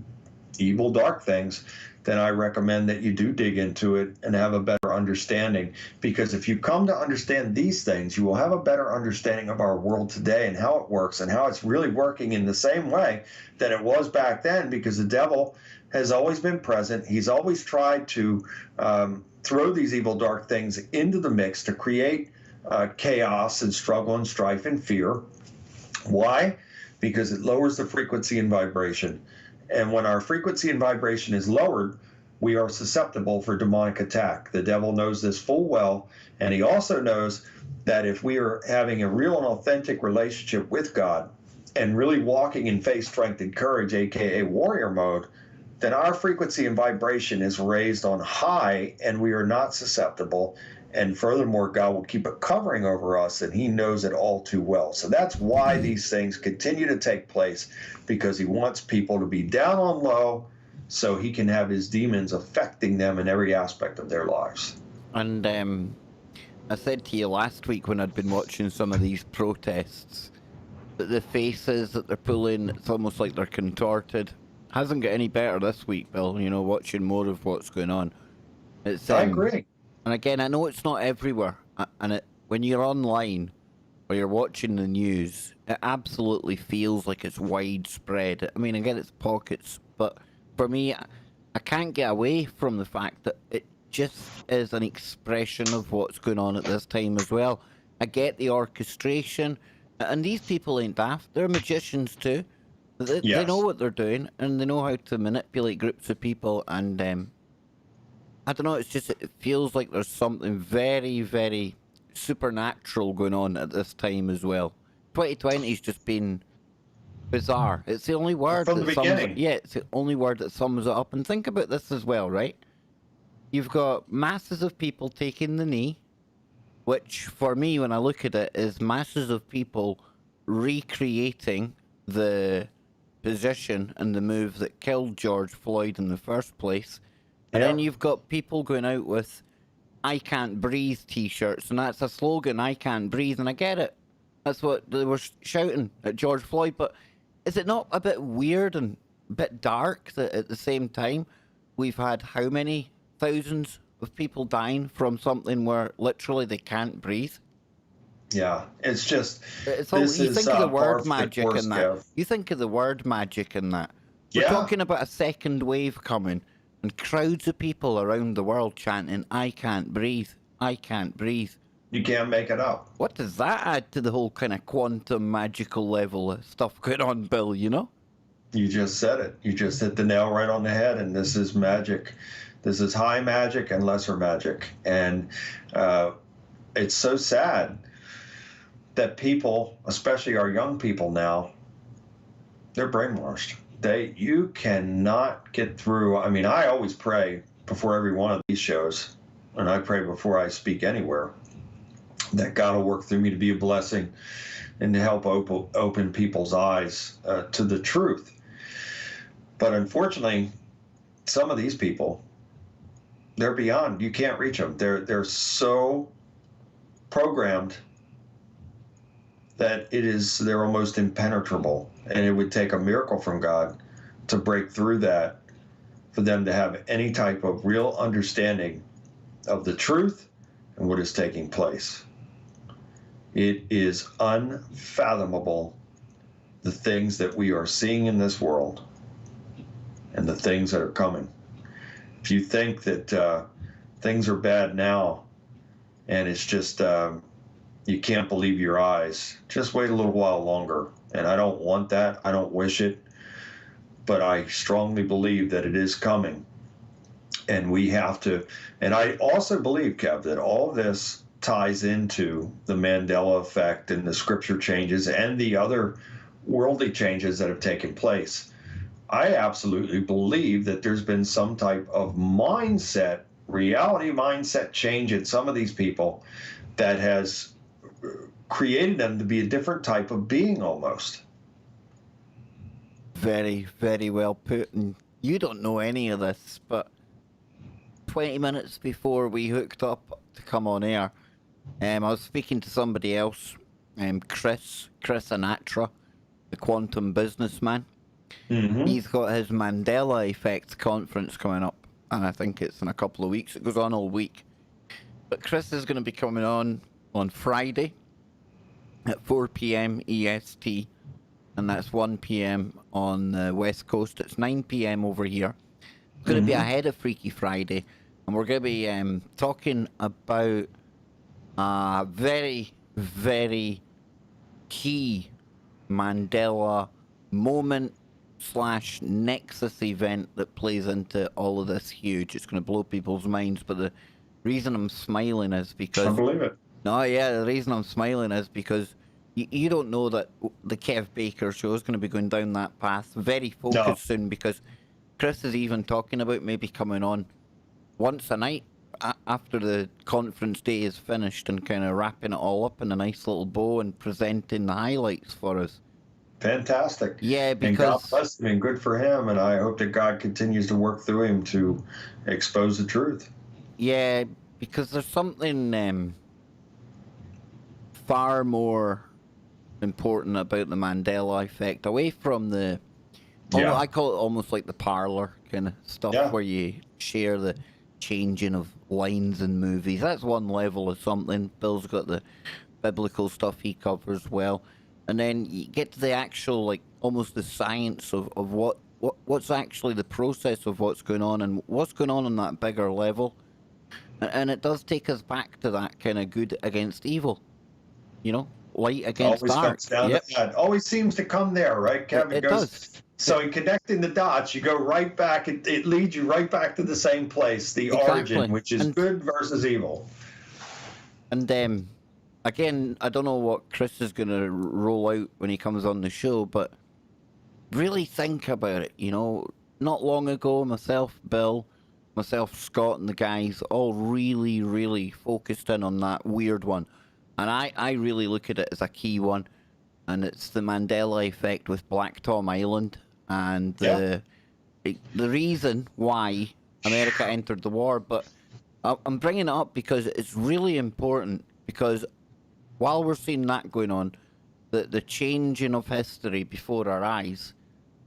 evil, dark things, then I recommend that you do dig into it and have a better understanding. Because if you come to understand these things, you will have a better understanding of our world today and how it works and how it's really working in the same way that it was back then, because the devil has always been present. He's always tried to throw these evil, dark things into the mix to create chaos and struggle and strife and fear. Why? Because it lowers the frequency and vibration. And when our frequency and vibration is lowered, we are susceptible for demonic attack. The devil knows this full well, and he also knows that if we are having a real and authentic relationship with God and really walking in faith, strength, and courage, aka warrior mode, then our frequency and vibration is raised on high, and we are not susceptible. And furthermore, God will keep a covering over us, and he knows it all too well. So that's why these things continue to take place, because he wants people to be down on low so he can have his demons affecting them in every aspect of their lives. And I said to you last week when I'd been watching some of these protests that the faces that they're pulling, it's almost like they're contorted. Hasn't got any better this week, Bill, you know, watching more of what's going on. It's I agree. And again, I know it's not everywhere, and when you're online or you're watching the news, it absolutely feels like it's widespread. I mean, again, it's pockets, but for me, I can't get away from the fact that it just is an expression of what's going on at this time as well. I get the orchestration, and these people ain't daft. They're magicians too. They know what they're doing, and they know how to manipulate groups of people, and I don't know, it's just, it feels like there's something very, very supernatural going on at this time as well. 2020's just been bizarre. It's the only word From the beginning. it's the only word that sums it up. And think about this as well, right? You've got masses of people taking the knee, which for me, when I look at it, is masses of people recreating the position and the move that killed George Floyd in the first place. And then you've got people going out with "I can't breathe" t-shirts, and that's a slogan, "I can't breathe," and I get it. That's what they were shouting at George Floyd, but is it not a bit weird and a bit dark that at the same time we've had how many thousands of people dying from something where literally they can't breathe? Yeah, it's just, It's all, this you is think of the par word for the magic course, in that. Kev. You think of the word magic in that. We're Yeah. talking about a second wave coming, and crowds of people around the world chanting, "I can't breathe, I can't breathe." You can't make it up. What does that add to the whole kind of quantum magical level of stuff going on, Bill, you know? You just said it. You just hit the nail right on the head, and this is magic. This is high magic and lesser magic. And it's so sad that people, especially our young people now, they're brainwashed. You cannot get through. I mean, I always pray before every one of these shows, and I pray before I speak anywhere, that God will work through me to be a blessing and to help open people's eyes to the truth. But unfortunately, some of these people, they're beyond. You can't reach them. They're so programmed that they're almost impenetrable. And it would take a miracle from God to break through that, for them to have any type of real understanding of the truth and what is taking place. It is unfathomable, the things that we are seeing in this world and the things that are coming. If you think that things are bad now and it's just you can't believe your eyes, just wait a little while longer. And I don't want that. I don't wish it. But I strongly believe that it is coming. And we have to, and I also believe, Kev, that all this ties into the Mandela effect and the scripture changes and the other worldly changes that have taken place. I absolutely believe that there's been some type of mindset, reality mindset change in some of these people that has created them to be a different type of being almost. Very, very well put. And you don't know any of this, but 20 minutes before we hooked up to come on air, I was speaking to somebody else, Chris Anatra, the quantum businessman. Mm-hmm. He's got his Mandela Effect conference coming up, and I think it's in a couple of weeks. It goes on all week. But Chris is going to be coming on Friday at 4 p.m. EST, and that's 1 p.m. on the West Coast. It's 9 p.m. over here. It's going to be ahead of Freaky Friday, and we're going to be talking about a very, very key Mandela moment / nexus event that plays into all of this huge. It's going to blow people's minds, but the reason I'm smiling is because... I believe it. No, yeah, the reason I'm smiling is because you don't know that the Kev Baker show is going to be going down that path. Very focused soon, because Chris is even talking about maybe coming on once a night after the conference day is finished and kind of wrapping it all up in a nice little bow and presenting the highlights for us. Fantastic. Yeah, because... And God bless him, and good for him, and I hope that God continues to work through him to expose the truth. Yeah, because there's something far more important about the Mandela effect, away from the... I call it almost like the parlor kind of stuff, where you share the changing of lines in movies. That's one level of something. Bill's got the biblical stuff he covers well. And then you get to the actual, like, almost the science of what's actually the process of what's going on that bigger level. And it does take us back to that kind of good against evil. You know? Light against always dark. Comes down to that. Always seems to come there, right, Kevin? It does. So in connecting the dots, you go right back. It leads you right back to the same place, the origin, which is good versus evil. And again, I don't know what Chris is going to roll out when he comes on the show, but really think about it. You know, not long ago, myself, Bill, Scott, and the guys all really, really focused in on that weird one. And I really look at it as a key one. And it's the Mandela effect with Black Tom Island. And the reason why America entered the war. But I'm bringing it up because it's really important. Because while we're seeing that going on, the changing of history before our eyes,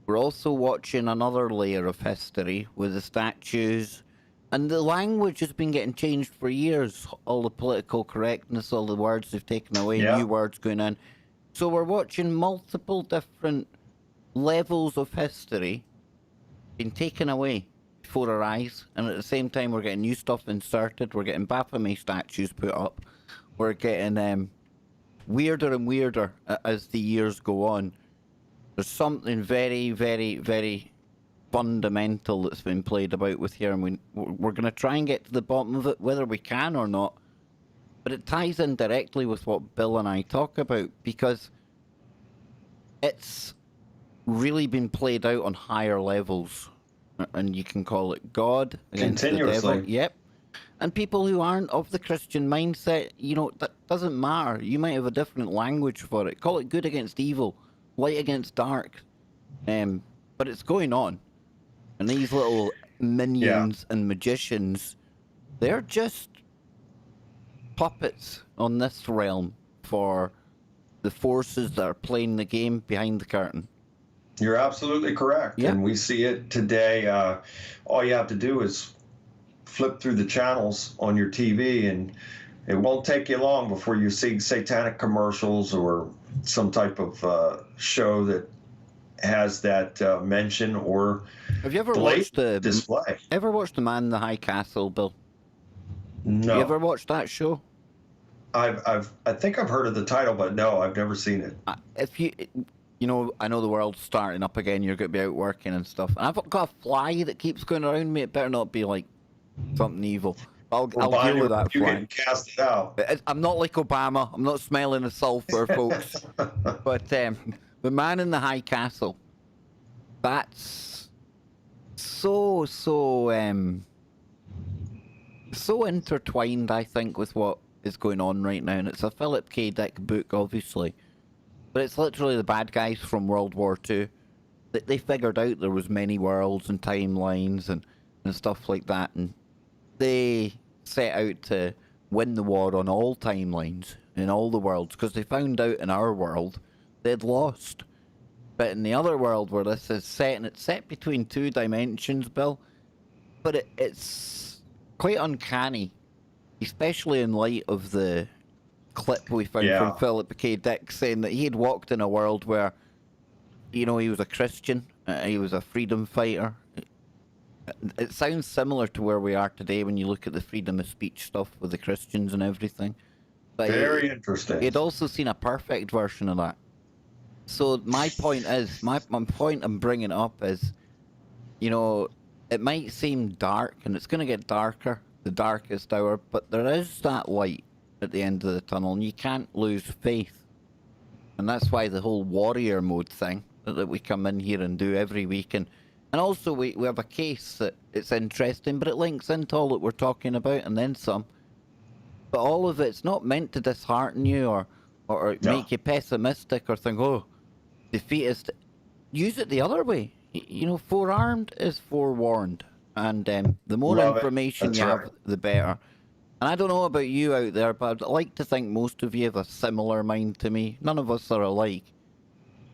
we're also watching another layer of history with the statues. And the language has been getting changed for years. All the political correctness, all the words they've taken away, new words going in. So we're watching multiple different levels of history being taken away before our eyes. And at the same time, we're getting new stuff inserted. We're getting Baphomet statues put up. We're getting weirder and weirder as the years go on. There's something very, very, very fundamental that's been played about with here, and we're going to try and get to the bottom of it, whether we can or not. But it ties in directly with what Bill and I talk about, because it's really been played out on higher levels, and you can call it God against the devil. Yep. And people who aren't of the Christian mindset, you know, that doesn't matter. You might have a different language for it. Call it good against evil, light against dark. But it's going on. And these little minions and magicians, they're just puppets on this realm for the forces that are playing the game behind the curtain. You're absolutely correct. Yeah. And we see it today. All you have to do is flip through the channels on your TV, and it won't take you long before you see satanic commercials or some type of show that has that mention or Have you ever blatant watched display. ever watched The Man in the High Castle, Bill? No. You ever watched that show? I think I've heard of the title, but no, I've never seen it. If you know, I know the world's starting up again. You're going to be out working and stuff. And I've got a fly that keeps going around me. It better not be like something evil. I'll deal with that You fly. can cast it out. I'm not like Obama. I'm not smelling the sulfur, folks. But The Man in the High Castle. That's so intertwined, I think, with what is going on right now. And it's a Philip K. Dick book, obviously. But it's literally the bad guys from World War II. They figured out there was many worlds and timelines and stuff like that. And they set out to win the war on all timelines in all the worlds. Because they found out in our world they'd lost. But in the other world where this is set, and it's set between two dimensions, Bill. But it's quite uncanny. Especially in light of the clip we found from Philip K. Dick saying that he had walked in a world where, you know, he was a Christian, he was a freedom fighter. It sounds similar to where we are today when you look at the freedom of speech stuff with the Christians and everything. But Very interesting. He'd also seen a perfect version of that. So my point is, my point I'm bringing up is, you know, it might seem dark, and it's going to get darker, the darkest hour, but there is that light at the end of the tunnel, and you can't lose faith. And that's why the whole warrior mode thing that we come in here and do every week, and also we have a case that it's interesting, but it links into all that we're talking about and then some. But all of it's not meant to dishearten you or make you pessimistic or think, oh, defeatist. Use it the other way. You know, forearmed is forewarned. And the more information you have, the better. And I don't know about you out there, but I'd like to think most of you have a similar mind to me. None of us are alike.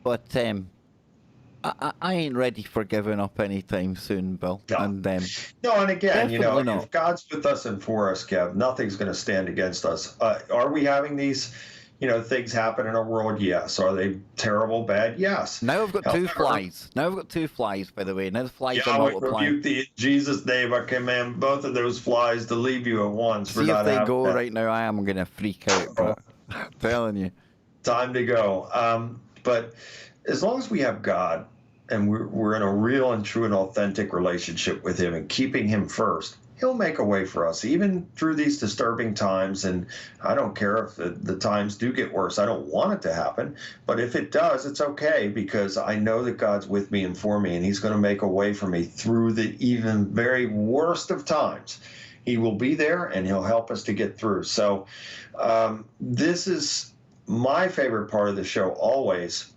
But I ain't ready for giving up anytime soon, Bill. No. And and again, you know, not. if God's with us and for us, Kev, nothing's going to stand against us. Are we having these, you know, things happen in our world? Yes. Are they terrible, bad? Yes. Now I've got two flies. Now I've got two flies, by the way. Now the flies are multiplying. Rebuke thee in Jesus' name. I command both of those flies to leave you at once. See if they go right now. I am going to freak out, but I'm telling you. Time to go. But as long as we have God and we're in a real and true and authentic relationship with him and keeping him first, he'll make a way for us, even through these disturbing times. And I don't care if the times do get worse. I don't want it to happen. But if it does, it's okay, because I know that God's with me and for me, and he's going to make a way for me through the even very worst of times. He will be there, and he'll help us to get through. So this is my favorite part of the show always.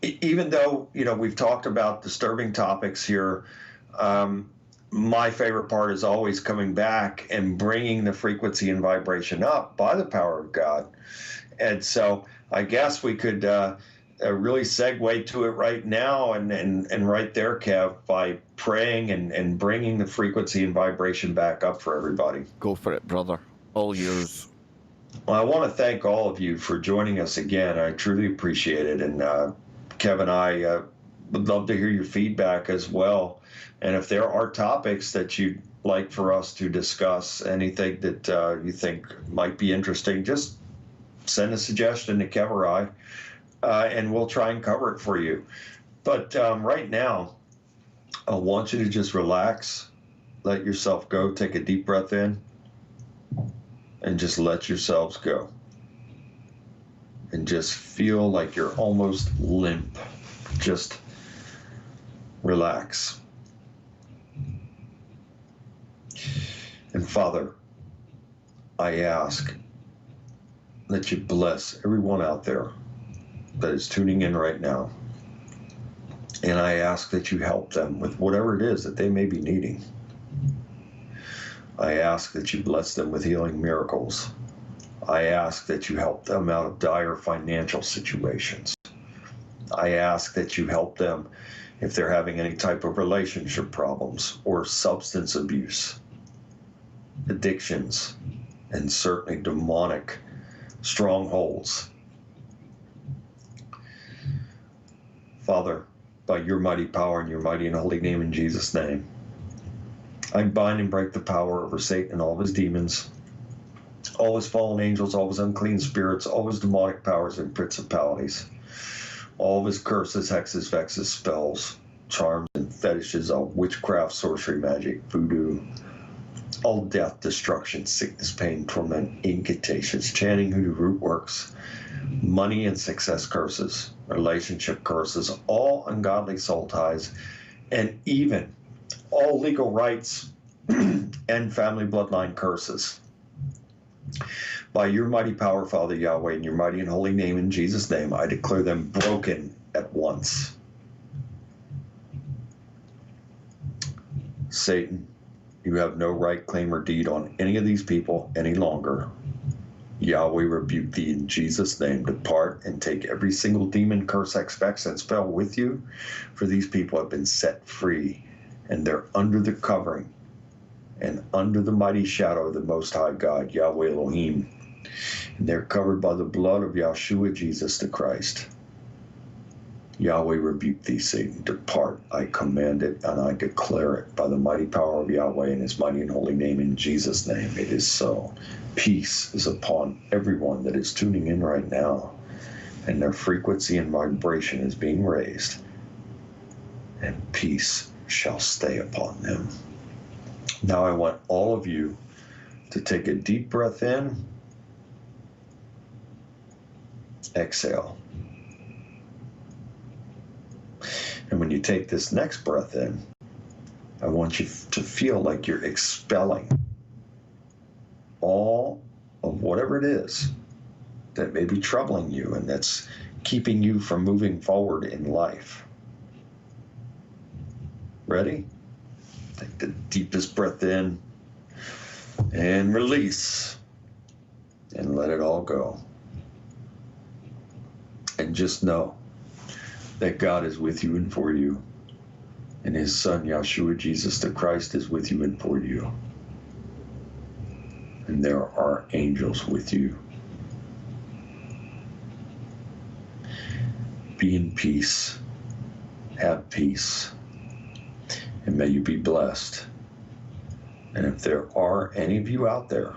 Even though, you know, we've talked about disturbing topics here, my favorite part is always coming back and bringing the frequency and vibration up by the power of God. And so I guess we could really segue to it right now and right there, Kev, by praying and bringing the frequency and vibration back up for everybody. Go for it, brother. All yours. Well, I want to thank all of you for joining us again. I truly appreciate it. And Kev and I would love to hear your feedback as well. And if there are topics that you'd like for us to discuss, anything that you think might be interesting, just send a suggestion to Kev or I, and we'll try and cover it for you. But right now, I want you to just relax, let yourself go, take a deep breath in, and just let yourselves go. And just feel like you're almost limp. Just relax. And Father, I ask that you bless everyone out there that is tuning in right now. And I ask that you help them with whatever it is that they may be needing. I ask that you bless them with healing miracles. I ask that you help them out of dire financial situations. I ask that you help them if they're having any type of relationship problems or substance abuse, addictions, and certainly demonic strongholds. Father, by your mighty power and your mighty and holy name in Jesus' name, I bind and break the power over Satan and all of his demons, all his fallen angels, all his unclean spirits, all his demonic powers and principalities, all of his curses, hexes, vexes, spells, charms, and fetishes, all witchcraft, sorcery, magic, voodoo, all death, destruction, sickness, pain, torment, incantations, chanting, hoodoo, root works, money and success curses, relationship curses, all ungodly soul ties, and even all legal rights and family bloodline curses. By your mighty power, Father Yahweh, in your mighty and holy name, in Jesus' name, I declare them broken at once. Satan, you have no right, claim, or deed on any of these people any longer. Yahweh rebuke thee in Jesus' name. Depart and take every single demon, curse, hex, vex, and spell with you, for these people have been set free, and they're under the covering and under the mighty shadow of the Most High God, Yahweh Elohim. And they're covered by the blood of Yahshua Jesus the Christ. Yahweh rebuke thee, Satan. Depart, I command it, and I declare it by the mighty power of Yahweh in his mighty and holy name, in Jesus' name. It is so. Peace is upon everyone that is tuning in right now, and their frequency and vibration is being raised, and peace shall stay upon them. Now I want all of you to take a deep breath in, exhale. And when you take this next breath in, I want you to feel like you're expelling all of whatever it is that may be troubling you and that's keeping you from moving forward in life. Ready? Take the deepest breath in and release and let it all go. And just know that God is with you and for you, and his son, Yahshua Jesus the Christ, is with you and for you. And there are angels with you. Be in peace. Have peace. And may you be blessed. And if there are any of you out there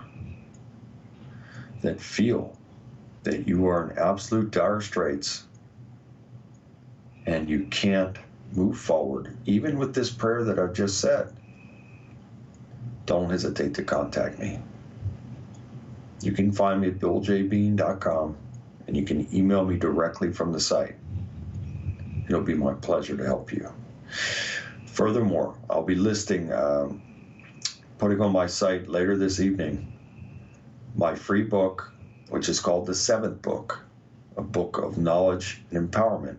that feel that you are in absolute dire straits, and you can't move forward, even with this prayer that I've just said, don't hesitate to contact me. You can find me at BillJBean.com, and you can email me directly from the site. It'll be my pleasure to help you. Furthermore, I'll be listing, putting on my site later this evening, my free book, which is called The Seventh Book, a book of knowledge and empowerment,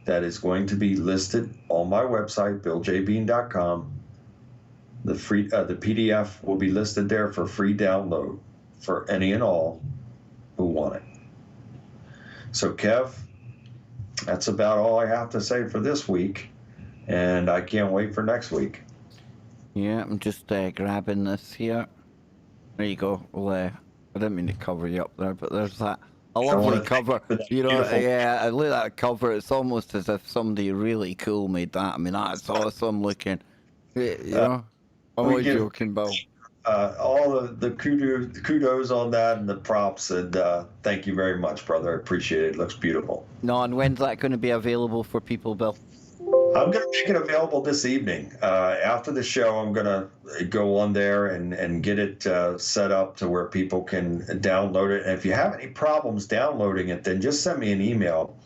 that is going to be listed on my website, BillJBean.com. The PDF will be listed there for free download for any and all who want it. So, Kev, that's about all I have to say for this week, and I can't wait for next week. Yeah, I'm just grabbing this here. There you go. Well, I didn't mean to cover you up there, but there's that. A lovely cover. You know, beautiful. yeah, I look at that cover. It's almost as if somebody really cool made that. I mean, that's awesome looking. You know, I'm only joking, Bill. All the kudos on that and the props, and thank you very much, brother. I appreciate it. It looks beautiful. No, and when's that going to be available for people, Bill? I'm going to make it available this evening. After the show, I'm going to go on there and get it set up to where people can download it. And if you have any problems downloading it, then just send me an email.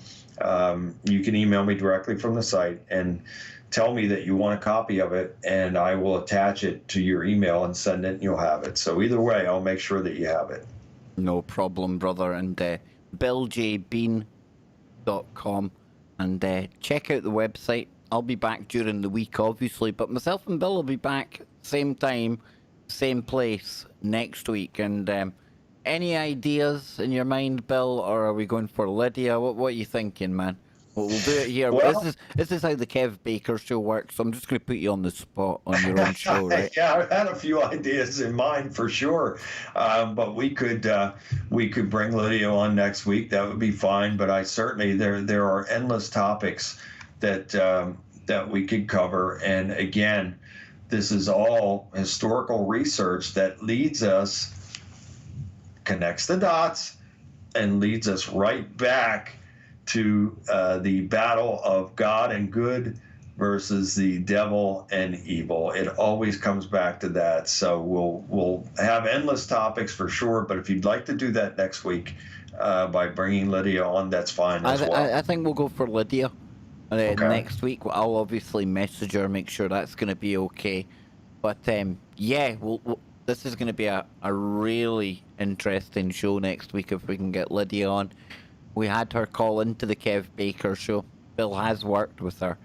You can email me directly from the site and tell me that you want a copy of it, and I will attach it to your email and send it, and you'll have it. So either way, I'll make sure that you have it. No problem, brother. And BillJBean.com, and check out the website. I'll be back during the week, obviously, but myself and Bill will be back same time, same place next week. And any ideas in your mind, Bill, or are we going for Lydia? What are you thinking, man? We'll do it here. Well, This is how the Kev Baker show works. So I'm just going to put you on the spot on your own show, right? yeah, I had a few ideas in mind for sure, but we could bring Lydia on next week. That would be fine. But I certainly there are endless topics that that we could cover. And again, this is all historical research that leads us, connects the dots, and leads us right back to the battle of God and good versus the devil and evil. It always comes back to that. So we'll have endless topics for sure. But if you'd like to do that next week by bringing Lydia on, that's fine as well. I think we'll go for Lydia Okay. next week. I'll obviously message her, make sure that's going to be okay. But yeah, this is going to be a really interesting show next week if we can get Lydia on. We had her call into the Kev Baker show. Bill has worked with her.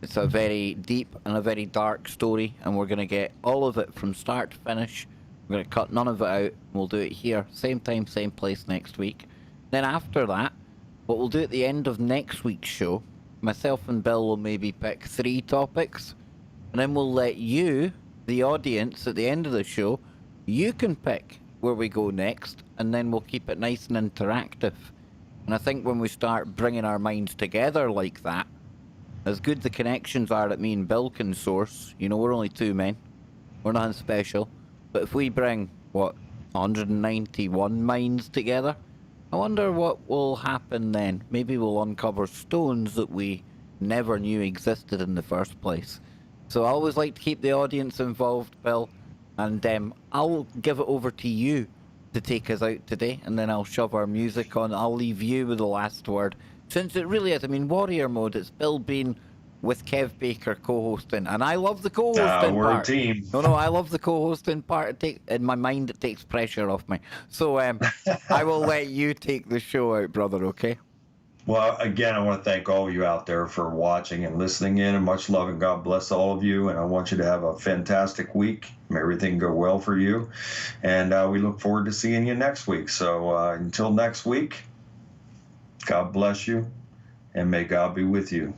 It's a very deep and a very dark story, and we're going to get all of it from start to finish. We're going to cut none of it out. We'll do it here, same time, same place next week. Then after that, what we'll do at the end of next week's show, myself and Bill will maybe pick 3 topics, and then we'll let you, the audience, at the end of the show, you can pick where we go next, and then we'll keep it nice and interactive. And I think when we start bringing our minds together like that, as good the connections are that me and Bill can source, you know, we're only 2 men, we're nothing special, but if we bring, 191 minds together, I wonder what will happen then. Maybe we'll uncover stones that we never knew existed in the first place. So I always like to keep the audience involved, Bill, and I'll give it over to you to take us out today, and then I'll shove our music on. I'll leave you with the last word. Since it really is, I mean, Warrior Mode, it's Bill Bean with Kev Baker co-hosting, and I love the co-hosting We're part. a team. No, I love the co-hosting part. In my mind, it takes pressure off me. So I will let you take the show out, brother, okay? Well, again, I want to thank all of you out there for watching and listening in, and much love and God bless all of you. And I want you to have a fantastic week. May everything go well for you. And we look forward to seeing you next week. So until next week, God bless you, and may God be with you.